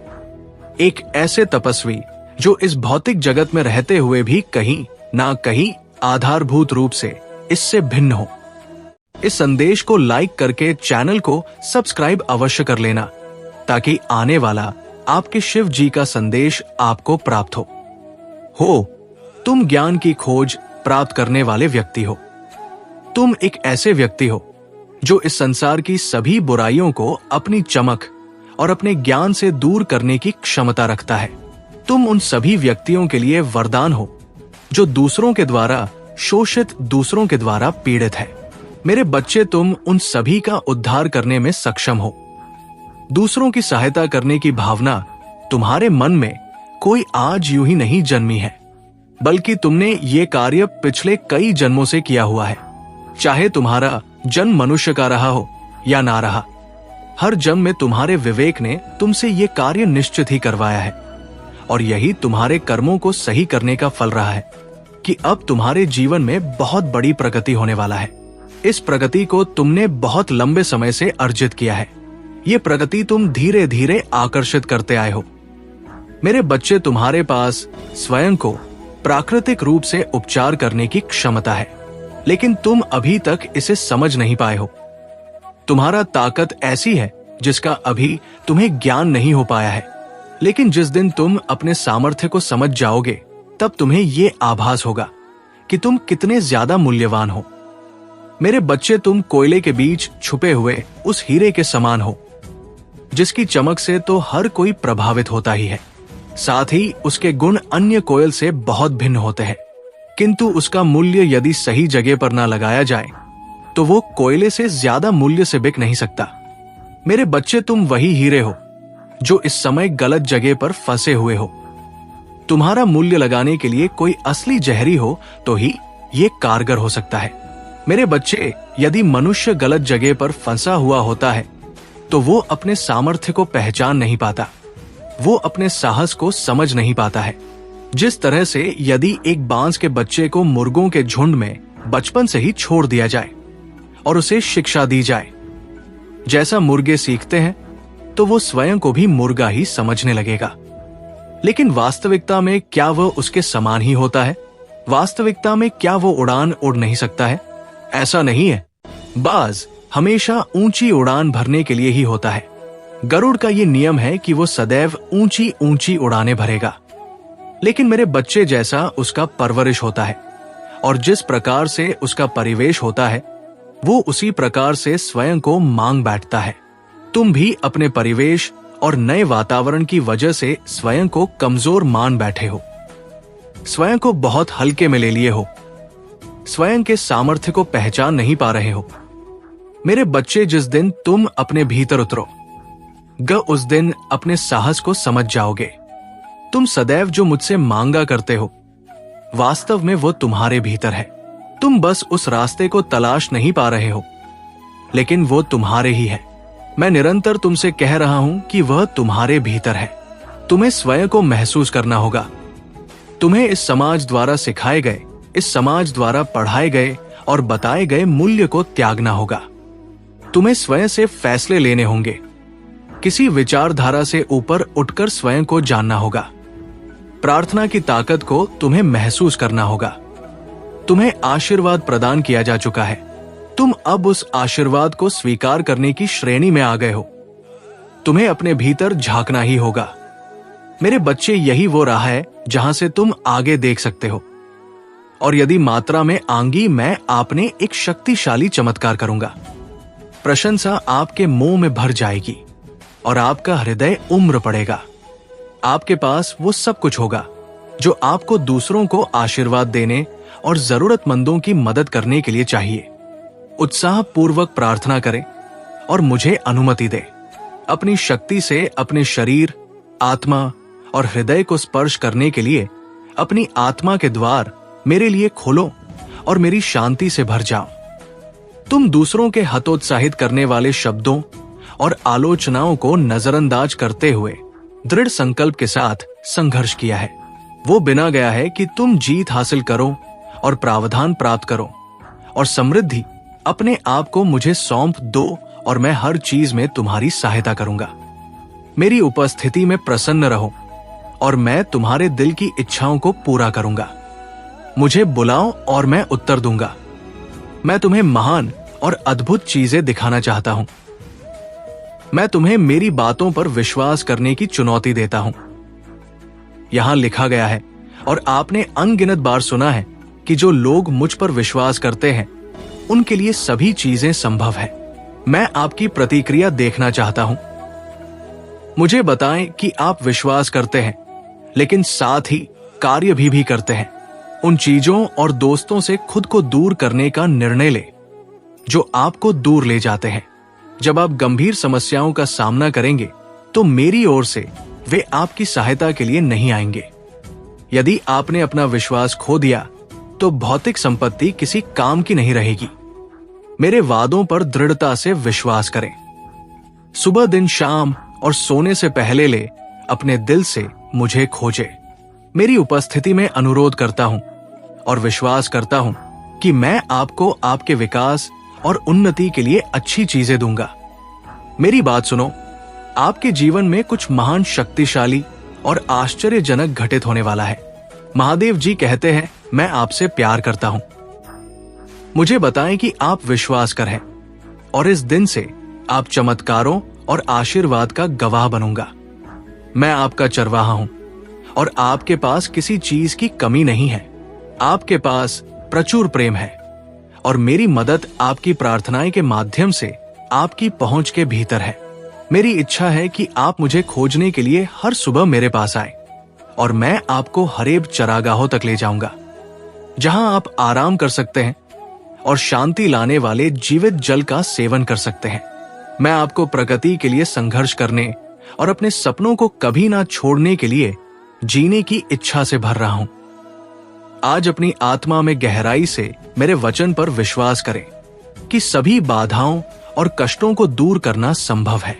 एक ऐसे तपस्वी जो इस भौतिक जगत में रहते हुए भी कहीं ना कहीं आधारभूत रूप से इससे भिन्न हो। इस संदेश को लाइक करके चैनल को सब्सक्राइब अवश्य कर लेना, ताकि आने वाला आपके शिव जी का संदेश आपको प्राप्त हो। तुम ज्ञान की खोज प्राप्त करने वाले व्यक्ति हो। तुम एक ऐसे व्यक्ति हो जो इस संसार की सभी बुराइयों को अपनी चमक और अपने ज्ञान से दूर करने की क्षमता रखता है। तुम उन सभी व्यक्तियों के लिए वरदान हो जो दूसरों के द्वारा शोषित, दूसरों के द्वारा पीड़ित है। मेरे बच्चे, तुम उन सभी का उद्धार करने में सक्षम हो। दूसरों की सहायता करने की भावना तुम्हारे मन में कोई आज यूं ही नहीं जन्मी है, बल्कि तुमने ये कार्य पिछले कई जन्मों से किया हुआ है। चाहे तुम्हारा जन्म मनुष्य का रहा हो या ना रहा, हर जन्म में तुम्हारे विवेक ने तुमसे ये कार्य निश्चित ही करवाया है। और यही तुम्हारे कर्मों को सही करने का फल रहा है कि अब तुम्हारे जीवन में बहुत बड़ी प्रगति होने वाला है। इस प्रगति को तुमने बहुत लंबे समय से अर्जित किया है। ये प्रगति तुम धीरे धीरे आकर्षित करते आए हो। मेरे बच्चे, तुम्हारे पास स्वयं को प्राकृतिक रूप से उपचार करने की क्षमता है, लेकिन तुम अभी तक इसे समझ नहीं पाए हो। तुम्हारा ताकत ऐसी है जिसका अभी तुम्हें ज्ञान नहीं हो पाया है, लेकिन जिस दिन तुम अपने सामर्थ्य को समझ जाओगे, तब तुम्हें ये आभास होगा कि तुम कितने ज्यादा मूल्यवान हो। मेरे बच्चे, तुम कोयले के बीच छुपे हुए उस हीरे के समान हो, जिसकी चमक से तो हर कोई प्रभावित होता ही है। साथ ही उसके गुण अन्य कोयल से बहुत भिन्न होते हैं, किंतु उसका मूल्य यदि सही जगह पर ना लगाया जाए तो वो कोयले से ज्यादा मूल्य से बिक नहीं सकता। मेरे बच्चे, तुम वही हीरे हो जो इस समय गलत जगह पर फंसे हुए हो। तुम्हारा मूल्य लगाने के लिए कोई असली जहरी हो तो ही ये कारगर हो सकता है। मेरे बच्चे, यदि मनुष्य गलत जगह पर फंसा हुआ होता है तो वो अपने सामर्थ्य को पहचान नहीं पाता, वो अपने साहस को समझ नहीं पाता है। जिस तरह से यदि एक बांस के बच्चे को मुर्गों के झुंड में बचपन से ही छोड़ दिया जाए और उसे शिक्षा दी जाए, जैसा मुर्गे सीखते हैं तो वो स्वयं को भी मुर्गा ही समझने लगेगा। लेकिन वास्तविकता में क्या वह उसके समान ही होता है? वास्तविकता में क्या वो उड़ान उड़ नहीं सकता है? ऐसा नहीं है। बाज हमेशा ऊंची उड़ान भरने के लिए ही होता है। गरुड़ का ये नियम है कि वो सदैव ऊंची ऊंची उड़ानें भरेगा। लेकिन मेरे बच्चे, जैसा उसका परवरिश होता है और जिस प्रकार से उसका परिवेश होता है, वो उसी प्रकार से स्वयं को मांग बैठता है। तुम भी अपने परिवेश और नए वातावरण की वजह से स्वयं को कमजोर मान बैठे हो, स्वयं को बहुत हल्के में ले लिए हो, स्वयं के सामर्थ्य को पहचान नहीं पा रहे हो। मेरे बच्चे, जिस दिन तुम अपने भीतर उतरो उस दिन अपने साहस को समझ जाओगे। तुम सदैव जो मुझसे मांगा करते हो, वास्तव में वो तुम्हारे भीतर है। तुम बस उस रास्ते को तलाश नहीं पा रहे हो, लेकिन वो तुम्हारे ही है। मैं निरंतर तुमसे कह रहा हूं कि वह तुम्हारे भीतर है। तुम्हें स्वयं को महसूस करना होगा। तुम्हें इस समाज द्वारा सिखाए गए, इस समाज द्वारा पढ़ाए गए और बताए गए मूल्य को त्यागना होगा। तुम्हें स्वयं से फैसले लेने होंगे। किसी विचारधारा से ऊपर उठकर स्वयं को जानना होगा। प्रार्थना की ताकत को तुम्हें महसूस करना होगा। तुम्हें आशीर्वाद प्रदान किया जा चुका है। तुम अब उस आशीर्वाद को स्वीकार करने की श्रेणी में आ गए हो। तुम्हें अपने भीतर झांकना ही होगा। मेरे बच्चे, यही वो राह है जहां से तुम आगे देख सकते हो। और यदि मात्रा में आंगी, मैं आपने एक शक्तिशाली चमत्कार करूंगा। प्रशंसा आपके मुंह में भर जाएगी और आपका हृदय उम्र पड़ेगा। आपके पास वो सब कुछ होगा जो आपको दूसरों को आशीर्वाद देने और जरूरतमंदों की मदद करने के लिए चाहिए। उत्साह पूर्वक प्रार्थना करें और मुझे अनुमति दे। अपनी शक्ति से अपने शरीर, आत्मा और हृदय को स्पर्श करने के लिए अपनी आत्मा के द्वार मेरे लिए खोलो और मेरी शांति से भर जाओ। तुम दूसरों के हतोत्साहित करने वाले शब्दों और आलोचनाओं को नजरअंदाज करते हुए दृढ़ संकल्प के साथ संघर्ष किया है। वो बिना गया है कि तुम जीत हासिल करो और प्रावधान प्राप्त करो और समृद्धि अपने आप को मुझे सौंप दो और मैं हर चीज में तुम्हारी सहायता करूंगा। मेरी उपस्थिति में प्रसन्न रहो और मैं तुम्हारे दिल की इच्छाओं को पूरा करूंगा। मुझे बुलाओ और मैं उत्तर दूंगा। मैं तुम्हें महान और अद्भुत चीजें दिखाना चाहता हूं। मैं तुम्हें मेरी बातों पर विश्वास करने की चुनौती देता हूं। यहां लिखा गया है और आपने अनगिनत बार सुना है कि जो लोग मुझ पर विश्वास करते हैं उनके लिए सभी चीजें संभव है। मैं आपकी प्रतिक्रिया देखना चाहता हूं। मुझे बताएं कि आप विश्वास करते हैं लेकिन साथ ही कार्य भी करते हैं। उन चीजों और दोस्तों से खुद को दूर करने का निर्णय ले जो आपको दूर ले जाते हैं। जब आप गंभीर समस्याओं का सामना करेंगे तो मेरी ओर से वे आपकी सहायता के लिए नहीं आएंगे। यदि आपने अपना विश्वास खो दिया तो भौतिक संपत्ति किसी काम की नहीं रहेगी। मेरे वादों पर दृढ़ता से विश्वास करें। सुबह दिन शाम और सोने से पहले ले अपने दिल से मुझे खोजे। मेरी उपस्थिति में अनुरोध करता हूं और विश्वास करता हूं कि मैं आपको आपके विकास और उन्नति के लिए अच्छी चीजें दूंगा। मेरी बात सुनो, आपके जीवन में कुछ महान, शक्तिशाली और आश्चर्यजनक घटित होने वाला है। महादेव जी कहते हैं, मैं आपसे प्यार करता हूं। मुझे बताएं कि आप विश्वास कर हैं और इस दिन से आप चमत्कारों और आशीर्वाद का गवाह बनूंगा। मैं आपका चरवाहा हूं और आपके पास किसी चीज की कमी नहीं है। आपके पास प्रचुर प्रेम है और मेरी मदद आपकी प्रार्थनाएं के माध्यम से आपकी पहुंच के भीतर है। मेरी इच्छा है कि आप मुझे खोजने के लिए हर सुबह मेरे पास आए और मैं आपको हरेब चरागाहों तक ले जाऊंगा जहां आप आराम कर सकते हैं और शांति लाने वाले जीवित जल का सेवन कर सकते हैं। मैं आपको प्रगति के लिए संघर्ष करने और अपने सपनों को कभी ना छोड़ने के लिए जीने की इच्छा से भर रहा हूं। आज अपनी आत्मा में गहराई से मेरे वचन पर विश्वास करें कि सभी बाधाओं और कष्टों को दूर करना संभव है।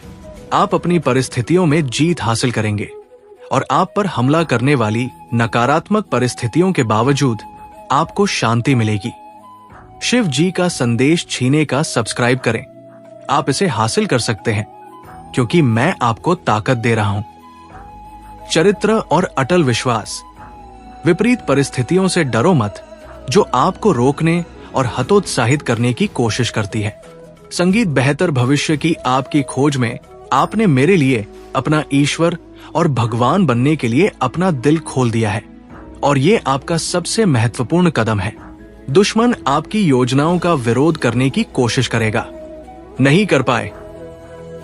आप अपनी परिस्थितियों में जीत हासिल करेंगे और आप पर हमला करने वाली नकारात्मक परिस्थितियों के बावजूद आपको शांति मिलेगी। शिव जी का संदेश छीने का सब्सक्राइब करें। आप इसे हासिल कर सकते हैं क्योंकि मैं आपको ताकत दे रहा हूं। चरित्र और अटल विश्वास। विपरीत परिस्थितियों से डरो मत जो आपको रोकने और हतोत्साहित करने की कोशिश करती है। संगीत बेहतर भविष्य की आपकी खोज में आपने मेरे लिए अपना ईश्वर और भगवान बनने के लिए अपना दिल खोल दिया है और ये आपका सबसे महत्वपूर्ण कदम है। दुश्मन आपकी योजनाओं का विरोध करने की कोशिश करेगा, नहीं कर पाए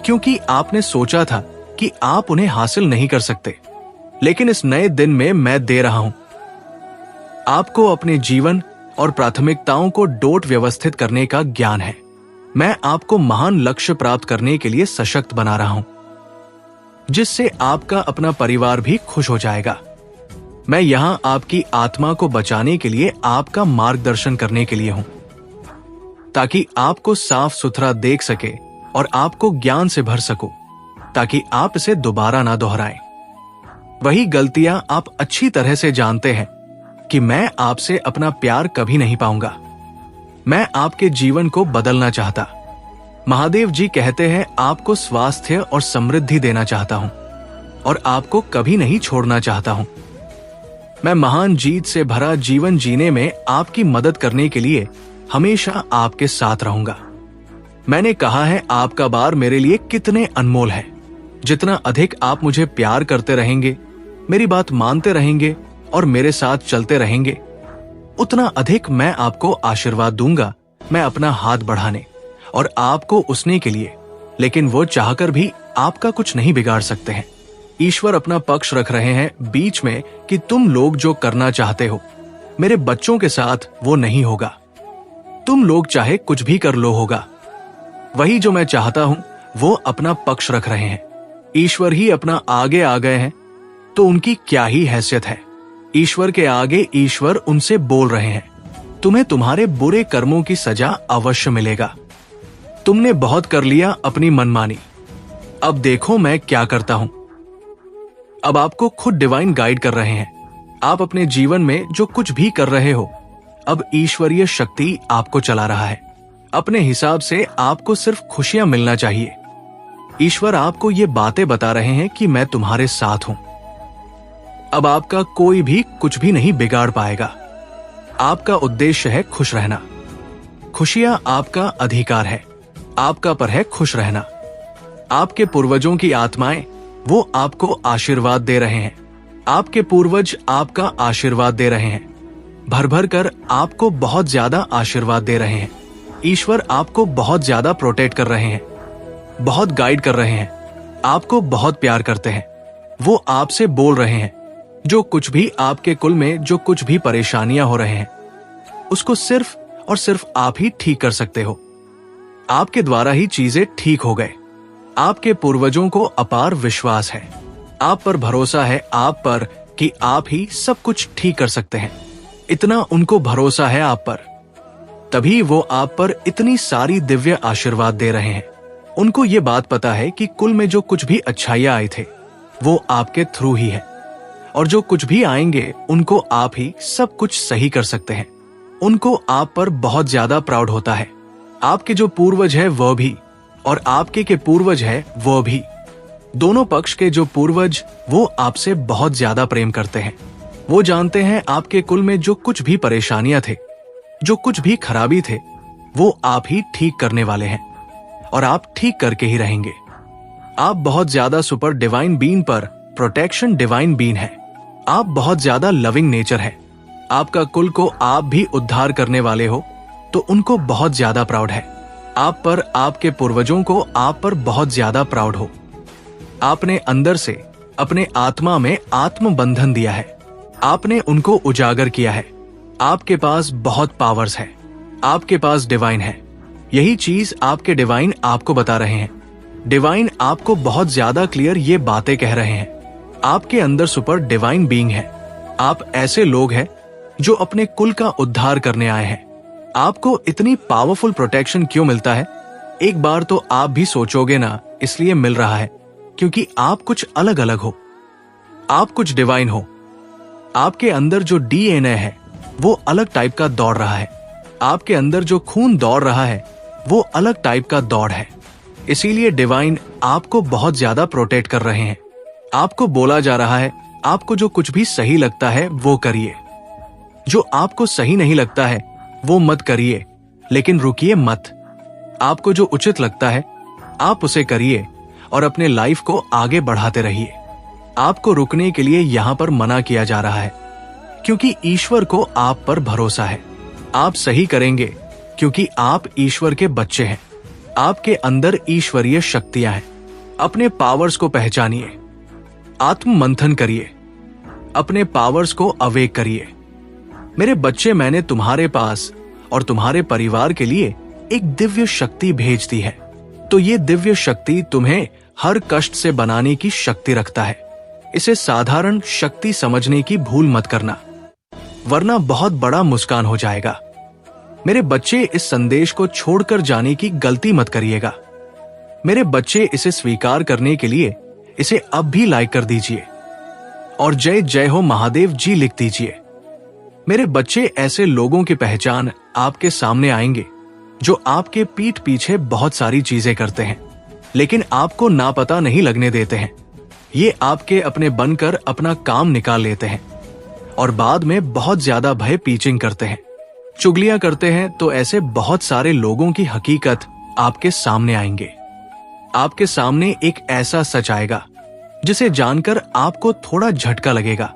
क्योंकि आपने सोचा था कि आप उन्हें हासिल नहीं कर सकते। लेकिन इस नए दिन में मैं दे रहा हूं आपको अपने जीवन और प्राथमिकताओं को डोट व्यवस्थित करने का ज्ञान है। मैं आपको महान लक्ष्य प्राप्त करने के लिए सशक्त बना रहा हूं जिससे आपका अपना परिवार भी खुश हो जाएगा। मैं यहां आपकी आत्मा को बचाने के लिए आपका मार्गदर्शन करने के लिए हूं ताकि आपको साफ सुथरा देख सके और आपको ज्ञान से भर सकूं ताकि आप इसे दोबारा ना दोहराएं। वही गलतियां आप अच्छी तरह से जानते हैं कि मैं आपसे अपना प्यार कभी नहीं पाऊंगा। मैं आपके जीवन को बदलना चाहता। महादेव जी कहते हैं, आपको स्वास्थ्य और समृद्धि देना चाहता हूं और आपको कभी नहीं छोड़ना चाहता हूं। मैं महान जीत से भरा जीवन जीने में आपकी मदद करने के लिए हमेशा आपके साथ रहूंगा। मैंने कहा है आपका बार मेरे लिए कितने अनमोल है। जितना अधिक आप मुझे प्यार करते रहेंगे, मेरी बात मानते रहेंगे और मेरे साथ चलते रहेंगे, उतना अधिक मैं आपको आशीर्वाद दूंगा। मैं अपना हाथ बढ़ाने और आपको उसने के लिए, लेकिन वो चाहकर भी आपका कुछ नहीं बिगाड़ सकते हैं। ईश्वर अपना पक्ष रख रहे हैं बीच में कि तुम लोग जो करना चाहते हो मेरे बच्चों के साथ वो नहीं होगा। तुम लोग चाहे कुछ भी कर लो होगा। वही जो मैं चाहता हूं वो अपना पक्ष रख रहे हैं। ईश्वर ही अपना आगे आ गए हैं तो उनकी क्या ही हैसियत है। ईश्वर के आगे ईश्वर उनसे बोल रहे हैं, तुम्हें तुम्हारे बुरे कर्मों की सजा अवश्य मिलेगा। तुमने बहुत कर लिया अपनी मनमानी, अब देखो मैं क्या करता हूं। अब आपको खुद डिवाइन गाइड कर रहे हैं। आप अपने जीवन में जो कुछ भी कर रहे हो, अब ईश्वरीय शक्ति आपको चला रहा है। अपने हिसाब से आपको सिर्फ खुशियां मिलना चाहिए। ईश्वर आपको ये बातें बता रहे हैं कि मैं तुम्हारे साथ हूं। अब आपका कोई भी कुछ भी नहीं बिगाड़ पाएगा। आपका उद्देश्य है खुश रहना। खुशियां आपका अधिकार है। आपका पर है खुश रहना। आपके पूर्वजों की आत्माएं वो आपको आशीर्वाद दे रहे हैं। आपके पूर्वज आपका आशीर्वाद दे रहे हैं। भर भर कर आपको बहुत ज्यादा आशीर्वाद दे रहे हैं। ईश्वर आपको बहुत ज्यादा प्रोटेक्ट कर रहे हैं, बहुत गाइड कर रहे हैं, आपको बहुत प्यार करते हैं। वो आपसे बोल रहे हैं जो कुछ भी आपके कुल में जो कुछ भी परेशानियां हो रहे हैं, उसको सिर्फ और सिर्फ आप ही ठीक कर सकते हो। आपके द्वारा ही चीजें ठीक हो गए। आपके पूर्वजों को अपार विश्वास है। आप पर भरोसा है, आप पर कि आप ही सब कुछ ठीक कर सकते हैं। इतना उनको भरोसा है आप पर, तभी वो आप पर इतनी सारी दिव्य आशीर्वाद दे रहे हैं। उनको ये बात पता है कि कुल में जो कुछ भी अच्छाइयां आए थे वो आपके थ्रू ही है, और जो कुछ भी आएंगे उनको आप ही सब कुछ सही कर सकते हैं। उनको आप पर बहुत ज्यादा प्राउड होता है। आपके जो पूर्वज है वह भी, और आपके के पूर्वज है वह भी, दोनों पक्ष के जो पूर्वज वो आपसे बहुत ज्यादा प्रेम करते हैं। वो जानते हैं आपके कुल में जो कुछ भी परेशानियां थे, जो कुछ भी खराबी थे, वो आप ही ठीक करने वाले हैं, और आप ठीक करके ही रहेंगे। आप बहुत ज्यादा सुपर डिवाइन बीन पर प्रोटेक्शन डिवाइन बीन है। आप बहुत ज्यादा लविंग नेचर है। आपका कुल को आप भी उद्धार करने वाले हो, तो उनको बहुत ज्यादा प्राउड है। आप पर, आपके पूर्वजों को आप पर बहुत ज्यादा प्राउड हो। आपने अंदर से अपने आत्मा में आत्म बंधन दिया है। आपने उनको उजागर किया है। आपके पास बहुत पावर्स है। आपके पास डिवाइन है। यही चीज आपके डिवाइन आपको बता रहे हैं। डिवाइन आपको बहुत ज्यादा क्लियर ये बातें कह रहे हैं। आपके अंदर सुपर डिवाइन बीइंग है। आप ऐसे लोग हैं जो अपने कुल का उद्धार करने आए हैं। आपको इतनी पावरफुल प्रोटेक्शन क्यों मिलता है? एक बार तो आप भी सोचोगे ना, इसलिए मिल रहा है क्योंकि आप कुछ अलग अलग हो। आप कुछ डिवाइन हो। आपके अंदर जो डीएनए है वो अलग टाइप का दौड़ रहा है। आपके अंदर जो खून दौड़ रहा है वो अलग टाइप का दौड़ है। इसीलिए डिवाइन आपको बहुत ज्यादा प्रोटेक्ट कर रहे हैं। आपको बोला जा रहा है आपको जो कुछ भी सही लगता है वो करिए, जो आपको सही नहीं लगता है वो मत करिए, लेकिन रुकिए मत। आपको जो उचित लगता है आप उसे करिए और अपने लाइफ को आगे बढ़ाते रहिए। आपको रुकने के लिए यहाँ पर मना किया जा रहा है क्योंकि ईश्वर को आप पर भरोसा है। आप सही करेंगे क्योंकि आप ईश्वर के बच्चे हैं। आपके अंदर ईश्वरीय शक्तियां हैं। अपने पावर्स को पहचानिए, आत्म मंथन करिए, अपने पावर्स को अवेक करिए। मेरे बच्चे, मैंने तुम्हारे पास और तुम्हारे परिवार के लिए एक दिव्य शक्ति भेज दी है। तो ये दिव्य शक्ति तुम्हें हर कष्ट से बनाने की शक्ति रखता है। इसे साधारण शक्ति समझने की भूल मत करना, वरना बहुत बड़ा नुकसान हो जाएगा। मेरे बच्चे, इस संदेश को छोड़कर जाने की गलती मत करिएगा। मेरे बच्चे, इसे स्वीकार करने के लिए इसे अब भी लाइक कर दीजिए और जय जय हो महादेव जी लिख दीजिए। मेरे बच्चे, ऐसे लोगों की पहचान आपके सामने आएंगे जो आपके पीठ पीछे बहुत सारी चीजें करते हैं, लेकिन आपको नापता नहीं लगने देते हैं। ये आपके अपने बनकर अपना काम निकाल लेते हैं और बाद में बहुत ज्यादा भय पीचिंग करते हैं, चुगलियां करते हैं। तो ऐसे बहुत सारे लोगों की हकीकत आपके सामने आएंगे। आपके सामने एक ऐसा सच आएगा जिसे जानकर आपको थोड़ा झटका लगेगा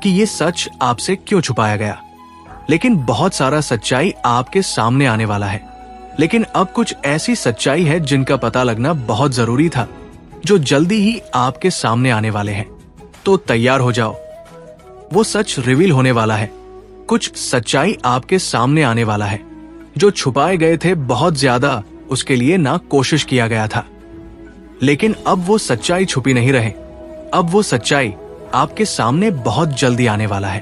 कि ये सच आपसे क्यों छुपाया गया। लेकिन बहुत सारा सच्चाई आपके सामने आने वाला है। लेकिन अब कुछ ऐसी सच्चाई है जिनका पता लगना बहुत जरूरी था, जो जल्दी ही आपके सामने आने वाले हैं। तो तैयार हो जाओ, वो सच रिवील होने वाला है। कुछ सच्चाई आपके सामने आने वाला है जो छुपाए गए थे बहुत ज्यादा, उसके लिए ना कोशिश किया गया था। लेकिन अब वो सच्चाई छुपी नहीं रहे। अब वो सच्चाई आपके सामने बहुत जल्दी आने वाला है,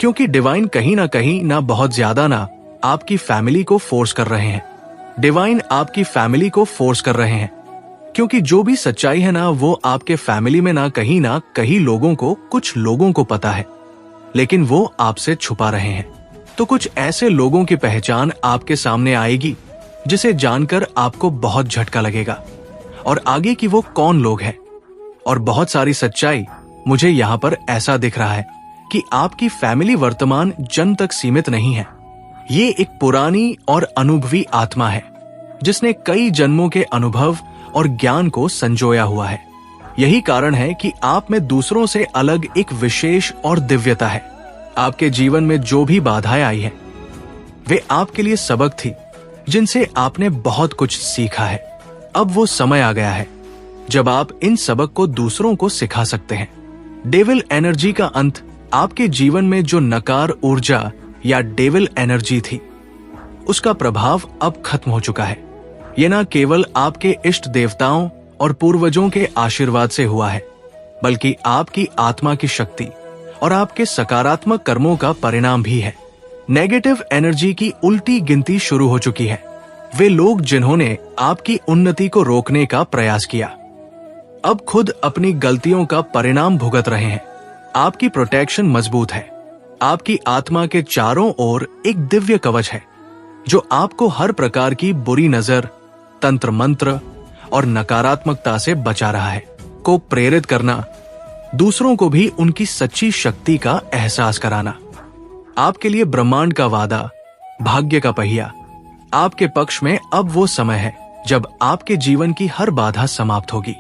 क्योंकि डिवाइन कहीं ना बहुत ज्यादा ना आपकी फैमिली को फोर्स कर रहे हैं। डिवाइन आपकी फैमिली को फोर्स कर रहे हैं। क्योंकि जो भी सच्चाई है ना, वो आपके फैमिली में ना कहीं लोगों को, कुछ लोगों को पता है, लेकिन वो आपसे छुपा रहे हैं। तो कुछ ऐसे लोगों की पहचान आपके सामने आएगी जिसे जानकर आपको बहुत झटका लगेगा, और आगे कि वो कौन लोग हैं। और बहुत सारी सच्चाई मुझे यहाँ पर ऐसा दिख रहा है कि आपकी फैमिली वर्तमान जन्म तक सीमित नहीं है। ये एक पुरानी और अनुभवी आत्मा है जिसने कई जन्मों के अनुभव और ज्ञान को संजोया हुआ है। यही कारण है कि आप में दूसरों से अलग एक विशेष और दिव्यता है। आपके जीवन में जो भी बाधाएं आई है, वे आपके लिए सबक थी जिनसे आपने बहुत कुछ सीखा है। अब वो समय आ गया है जब आप इन सबक को दूसरों को सिखा सकते हैं। डेविल एनर्जी का अंत आपके जीवन में जो नकार ऊर्जा या डेविल एनर्जी थी, उसका प्रभाव अब खत्म हो चुका है। ये न केवल आपके इष्ट देवताओं और पूर्वजों के आशीर्वाद से हुआ है, बल्कि आपकी आत्मा की शक्ति और आपके सकारात्मक कर्मों का परिणाम भी है। नेगेटिव एनर्जी की उल्टी गिनती शुरू हो चुकी है। वे लोग जिन्होंने आपकी उन्नति को रोकने का प्रयास किया, अब खुद अपनी गलतियों का परिणाम भुगत रहे हैं। आपकी प्रोटेक्शन मजबूत है। आपकी आत्मा के चारों ओर एक दिव्य कवच है जो आपको हर प्रकार की बुरी नजर, तंत्र मंत्र और नकारात्मकता से बचा रहा है। को प्रेरित करना, दूसरों को भी उनकी सच्ची शक्ति का एहसास कराना। आपके लिए ब्रह्मांड का वादा, भाग्य का पहिया आपके पक्ष में। अब वो समय है जब आपके जीवन की हर बाधा समाप्त होगी।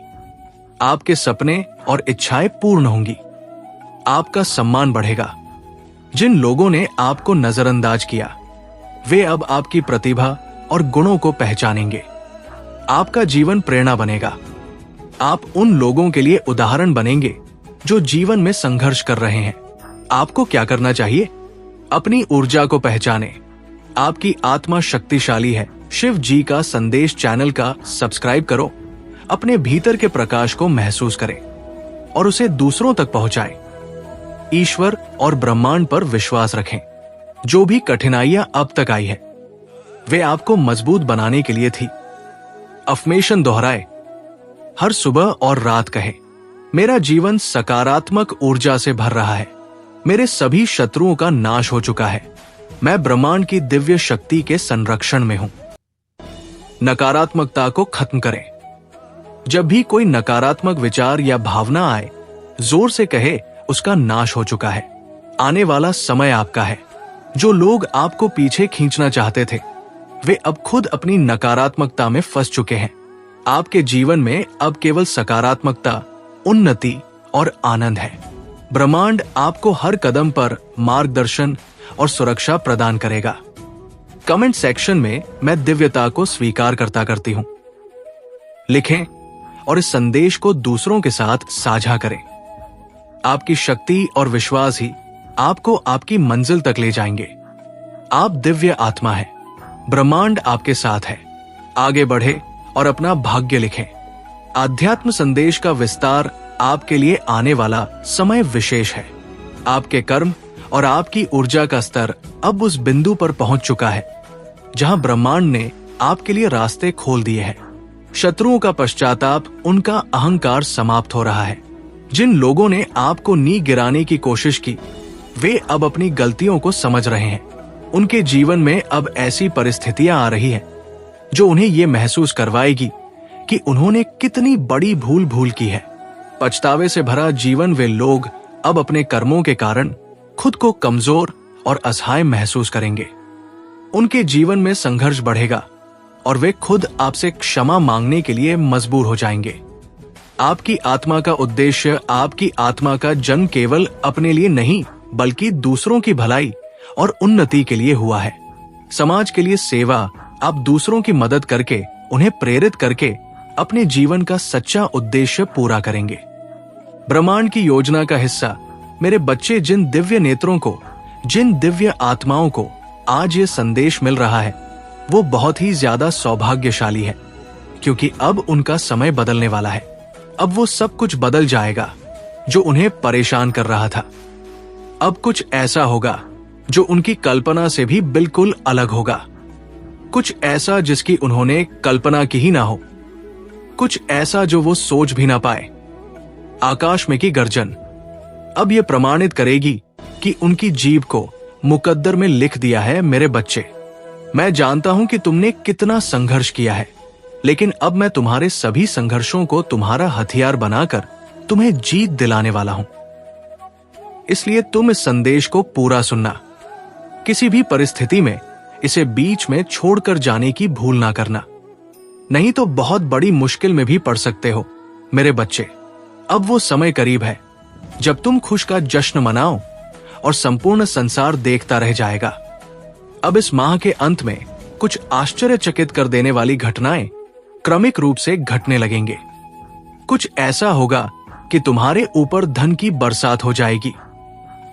आपके सपने और इच्छाएं पूर्ण होंगी। आपका सम्मान बढ़ेगा। जिन लोगों ने आपको नजरअंदाज किया, वे अब आपकी प्रतिभा और गुणों को पहचानेंगे। आपका जीवन प्रेरणा बनेगा। आप उन लोगों के लिए उदाहरण बनेंगे जो जीवन में संघर्ष कर रहे हैं। आपको क्या करना चाहिए? अपनी ऊर्जा को पहचानें। आपकी आत्मा शक्तिशाली है। शिव जी का संदेश चैनल का सब्सक्राइब करो। अपने भीतर के प्रकाश को महसूस करें और उसे दूसरों तक पहुंचाएं। ईश्वर और ब्रह्मांड पर विश्वास रखें। जो भी कठिनाइयां अब तक आई है, वे आपको मजबूत बनाने के लिए थी। अफर्मेशन दोहराए। हर सुबह और रात कहे, मेरा जीवन सकारात्मक ऊर्जा से भर रहा है। मेरे सभी शत्रुओं का नाश हो चुका है। मैं ब्रह्मांड की दिव्य शक्ति के संरक्षण में हूं। नकारात्मकता को खत्म करें। जब भी कोई नकारात्मक विचार या भावना आए, जोर से कहे, उसका नाश हो चुका है। आने वाला समय आपका है। जो लोग आपको पीछे खींचना चाहते थे, वे अब खुद अपनी नकारात्मकता में फंस चुके हैं। आपके जीवन में अब केवल सकारात्मकता, उन्नति और आनंद है। ब्रह्मांड आपको हर कदम पर मार्गदर्शन और सुरक्षा प्रदान करेगा। कमेंट सेक्शन में मैं दिव्यता को स्वीकार करती हूं लिखें और इस संदेश को दूसरों के साथ साझा करें। आपकी शक्ति और विश्वास ही आपको आपकी मंजिल तक ले जाएंगे। आप दिव्य आत्मा है। ब्रह्मांड आपके साथ है। आगे बढ़े और अपना भाग्य लिखें। आध्यात्म संदेश का विस्तार आपके लिए आने वाला समय विशेष है। आपके कर्म और आपकी ऊर्जा का स्तर अब उस बिंदु पर पहुंच चुका है जहां ब्रह्मांड ने आपके लिए रास्ते खोल दिए हैं। शत्रुओं का पश्चाताप, उनका अहंकार समाप्त हो रहा है। जिन लोगों ने आपको नी गिराने की कोशिश की, वे अब अपनी गलतियों को समझ रहे हैं। उनके जीवन में अब ऐसी परिस्थितियां आ रही हैं जो उन्हें ये महसूस करवाएगी कि उन्होंने कितनी बड़ी भूल की है। पछतावे से भरा जीवन वे लोग अब अपने कर्मों के कारण खुद को कमजोर और असहाय महसूस करेंगे। उनके जीवन में संघर्ष बढ़ेगा और वे खुद आपसे क्षमा मांगने के लिए मजबूर हो जाएंगे। आपकी आत्मा का उद्देश्य, आपकी आत्मा का जन्म केवल अपने लिए नहीं, बल्कि दूसरों की भलाई और उन्नति के लिए हुआ है। समाज के लिए सेवा, आप दूसरों की मदद करके, उन्हें प्रेरित करके अपने जीवन का सच्चा उद्देश्य पूरा करेंगे। ब्रह्मांड की योजना का हिस्सा मेरे बच्चे, जिन दिव्य नेत्रों को, जिन दिव्य आत्माओं को आज ये संदेश मिल रहा है, वो बहुत ही ज्यादा सौभाग्यशाली है, क्योंकि अब उनका समय बदलने वाला है। अब वो सब कुछ बदल जाएगा जो उन्हें परेशान कर रहा था। अब कुछ ऐसा होगा जो उनकी कल्पना से भी बिल्कुल अलग होगा। कुछ ऐसा जिसकी उन्होंने कल्पना की ही ना हो। कुछ ऐसा जो वो सोच भी ना पाए। आकाश में की गर्जन अब ये प्रमाणित करेगी कि उनकी जीभ को मुकद्दर में लिख दिया है। मेरे बच्चे, मैं जानता हूं कि तुमने कितना संघर्ष किया है, लेकिन अब मैं तुम्हारे सभी संघर्षों को तुम्हारा हथियार बनाकर तुम्हें जीत दिलाने वाला हूं। इसलिए तुम इस संदेश को पूरा सुनना। किसी भी परिस्थिति में इसे बीच में छोड़कर जाने की भूल ना करना, नहीं तो बहुत बड़ी मुश्किल में भी पड़ सकते हो। मेरे बच्चे, अब वो समय करीब है जब तुम खुश का जश्न मनाओ और संपूर्ण संसार देखता रह जाएगा। अब इस माह के अंत में कुछ आश्चर्यचकित कर देने वाली घटनाएं क्रमिक रूप से घटने लगेंगे। कुछ ऐसा होगा कि तुम्हारे ऊपर धन की बरसात हो जाएगी।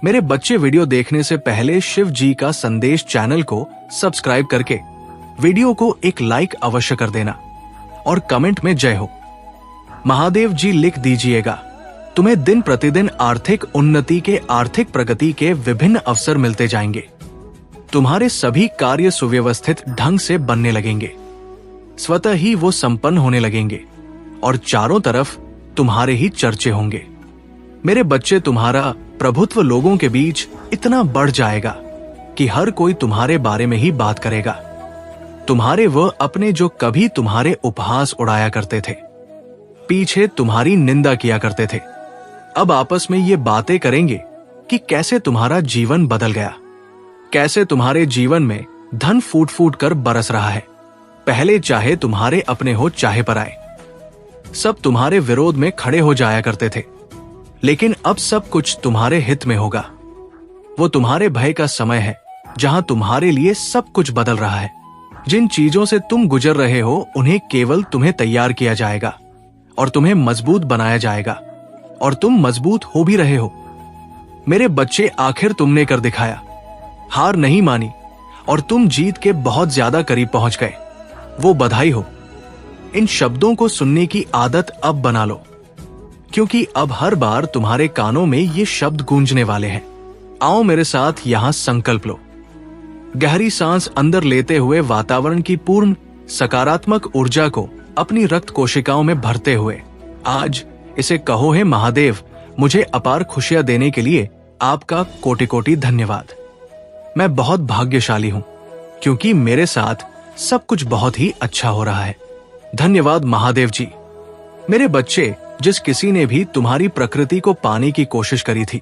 मेरे बच्चे, वीडियो देखने से पहले शिव जी का संदेश चैनल को सब्सक्राइब करके वीडियो को एक लाइक अवश्य कर देना और कमेंट में जय हो महादेव जी लिख दीजिएगा। तुम्हें दिन प्रतिदिन आर्थिक उन्नति के, आर्थिक प्रगति के विभिन्न अवसर मिलते जाएंगे। तुम्हारे सभी कार्य सुव्यवस्थित ढंग से बनने लगेंगे, स्वतः ही वो संपन्न होने लगेंगे और चारों तरफ तुम्हारे ही चर्चे होंगे। मेरे बच्चे, तुम्हारा प्रभुत्व लोगों के बीच इतना बढ़ जाएगा कि हर कोई तुम्हारे बारे में ही बात करेगा। तुम्हारे वह अपने जो कभी तुम्हारे उपहास उड़ाया करते थे, पीछे तुम्हारी निंदा किया करते थे, अब आपस में ये बातें करेंगे कि कैसे तुम्हारा जीवन बदल गया, कैसे तुम्हारे जीवन में धन फूट फूट कर बरस रहा है। पहले चाहे तुम्हारे अपने हो चाहे पराए, सब तुम्हारे विरोध में खड़े हो जाया करते थे, लेकिन अब सब कुछ तुम्हारे हित में होगा। वो तुम्हारे भय का समय है जहां तुम्हारे लिए सब कुछ बदल रहा है। जिन चीजों से तुम गुजर रहे हो उन्हें केवल तुम्हें तैयार किया जाएगा और तुम्हें मजबूत बनाया जाएगा, और तुम मजबूत हो भी रहे हो। मेरे बच्चे, आखिर तुमने कर दिखाया, हार नहीं मानी और तुम जीत के बहुत ज्यादा करीब पहुंच गए। वो बधाई हो। इन शब्दों को सुनने की आदत अब बना लो, क्योंकि अब हर बार तुम्हारे कानों में ये शब्द गूंजने वाले हैं। आओ मेरे साथ यहां संकल्प लो। गहरी सांस अंदर लेते हुए वातावरण की पूर्ण सकारात्मक ऊर्जा को अपनी रक्त कोशिकाओं में भरते हुए आज इसे कहो, हे महादेव, मुझे अपार खुशियां देने के लिए आपका कोटि कोटि धन्यवाद। मैं बहुत भाग्यशाली हूं क्योंकि मेरे साथ सब कुछ बहुत ही अच्छा हो रहा है। धन्यवाद महादेव जी। मेरे बच्चे, जिस किसी ने भी तुम्हारी प्रकृति को पाने की कोशिश करी थी,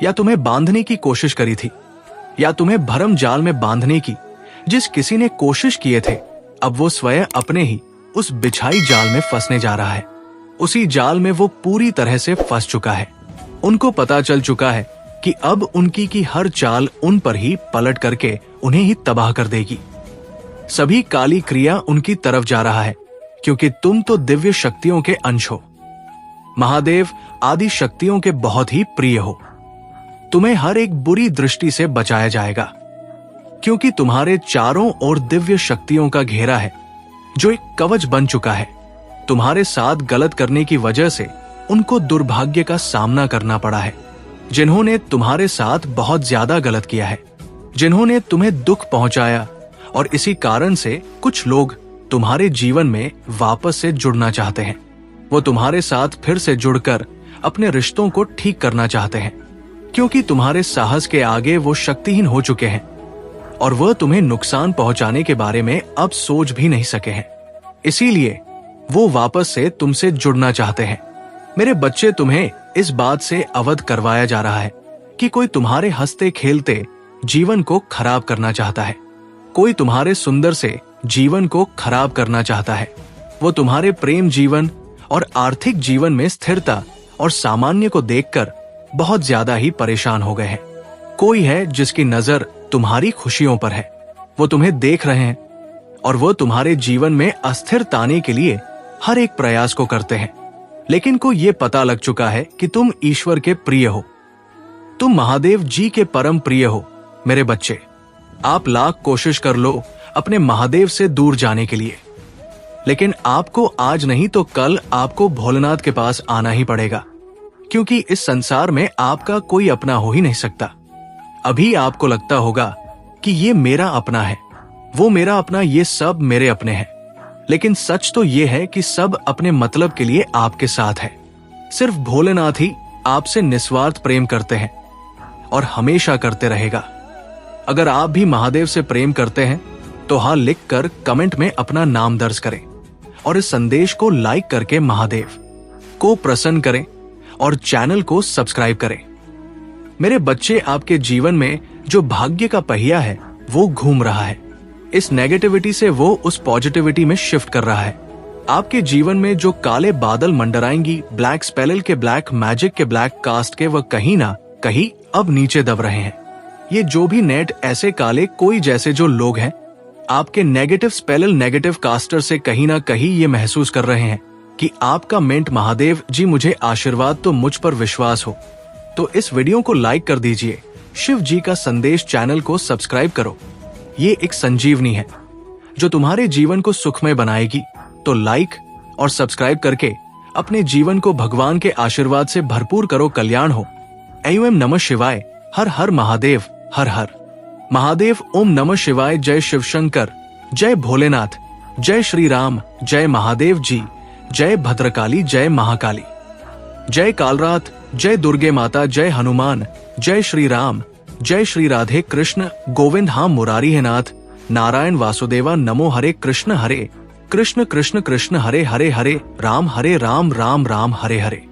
या तुम्हें बांधने की कोशिश करी थी, या तुम्हें भरम जाल में बांधने की जिस किसी ने कोशिश किए थे, अब वो स्वयं अपने ही उस बिछाई जाल में फंसने जा रहा है। उसी जाल में वो पूरी तरह से फंस चुका है। उनको पता चल चुका है कि अब उनकी की हर चाल उन पर ही पलट करके उन्हें ही तबाह कर देगी। सभी काली क्रिया उनकी तरफ जा रहा है, क्योंकि तुम तो दिव्य शक्तियों के अंश हो। महादेव आदि शक्तियों के बहुत ही प्रिय हो। तुम्हें हर एक बुरी दृष्टि से बचाया जाएगा, क्योंकि तुम्हारे चारों ओर दिव्य शक्तियों का घेरा है, जो एक कवच बन चुका है। तुम्हारे साथ गलत करने की वजह से उनको दुर्भाग्य का सामना करना पड़ा है। जिन्होंने तुम्हारे साथ बहुत ज्यादा गलत किया है, जिन्होंने तुम्हें दुख पहुंचाया, और इसी कारण से कुछ लोग तुम्हारे जीवन में वापस से जुड़ना चाहते हैं। वो तुम्हारे साथ फिर से जुड़कर अपने रिश्तों को ठीक करना चाहते हैं, क्योंकि तुम्हारे साहस के आगे वो शक्तिहीन हो चुके हैं और वह तुम्हें नुकसान पहुंचाने के बारे में अब सोच भी नहीं सके हैं। इसीलिए वो वापस से तुमसे जुड़ना चाहते हैं। मेरे बच्चे, तुम्हें इस बात से अवगत करवाया जा रहा है कि कोई तुम्हारे हंसते खेलते जीवन को खराब करना चाहता है। कोई तुम्हारे सुंदर से जीवन को खराब करना चाहता है। वो तुम्हारे प्रेम जीवन और आर्थिक जीवन में स्थिरता और सामान्य को देखकर बहुत ज्यादा ही परेशान हो गए हैं। कोई है जिसकी नजर तुम्हारी खुशियों पर है। वो तुम्हें देख रहे हैं और वो तुम्हारे जीवन में अस्थिरता आने के लिए हर एक प्रयास को करते हैं, लेकिन को ये पता लग चुका है कि तुम ईश्वर के प्रिय हो, तुम महादेव जी के परम प्रिय हो। मेरे बच्चे, आप लाख कोशिश कर लो अपने महादेव से दूर जाने के लिए, लेकिन आपको आज नहीं तो कल आपको भोलेनाथ के पास आना ही पड़ेगा, क्योंकि इस संसार में आपका कोई अपना हो ही नहीं सकता। अभी आपको लगता होगा कि ये मेरा अपना है, वो मेरा अपना, ये सब मेरे अपने हैं, लेकिन सच तो ये है कि सब अपने मतलब के लिए आपके साथ है। सिर्फ भोलेनाथ ही आपसे निस्वार्थ प्रेम करते हैं और हमेशा करते रहेगा। अगर आप भी महादेव से प्रेम करते हैं तो हाँ लिखकर कमेंट में अपना नाम दर्ज करें और इस संदेश को लाइक करके महादेव को प्रसन्न करें और चैनल को सब्सक्राइब करें। मेरे बच्चे, आपके जीवन में जो भाग्य का पहिया है वो घूम रहा है। इस नेगेटिविटी से वो उस पॉजिटिविटी में शिफ्ट कर रहा है। आपके जीवन में जो काले बादल मंडराएंगी, ब्लैक स्पेल के, ब्लैक मैजिक के, ब्लैक कास्ट के, वह कहीं ना कहीं अब नीचे दब रहे हैं। ये जो भी नेट ऐसे काले कोई जैसे जो लोग हैं, आपके नेगेटिव स्पेल, नेगेटिव कास्टर से कहीं ना कहीं ये महसूस कर रहे हैं कि आपका मेंट महादेव जी मुझे आशीर्वाद, तो मुझ पर विश्वास हो तो इस वीडियो को लाइक कर दीजिए। शिव जी का संदेश चैनल को सब्सक्राइब करो। ये एक संजीवनी है जो तुम्हारे जीवन को सुखमय बनाएगी। तो लाइक और सब्सक्राइब करके अपने जीवन को भगवान के आशीर्वाद से भरपूर करो। कल्याण हो। एवं नमः शिवाय। हर हर महादेव। हर हर महादेव। ओम नमः शिवाय। जय शिव शंकर। जय भोलेनाथ। जय श्री राम। जय महादेव जी। जय भद्रकाली। जय महाकाली। जय कालरात। जय दुर्गे माता। जय हनुमान। जय श्री राम। जय श्री राधे कृष्ण गोविंद। हाँ मुरारी है नाथ। नारायण वासुदेवा। नमो हरे कृष्ण कृष्ण कृष्ण हरे हरे हरे, राम राम राम हरे हरे।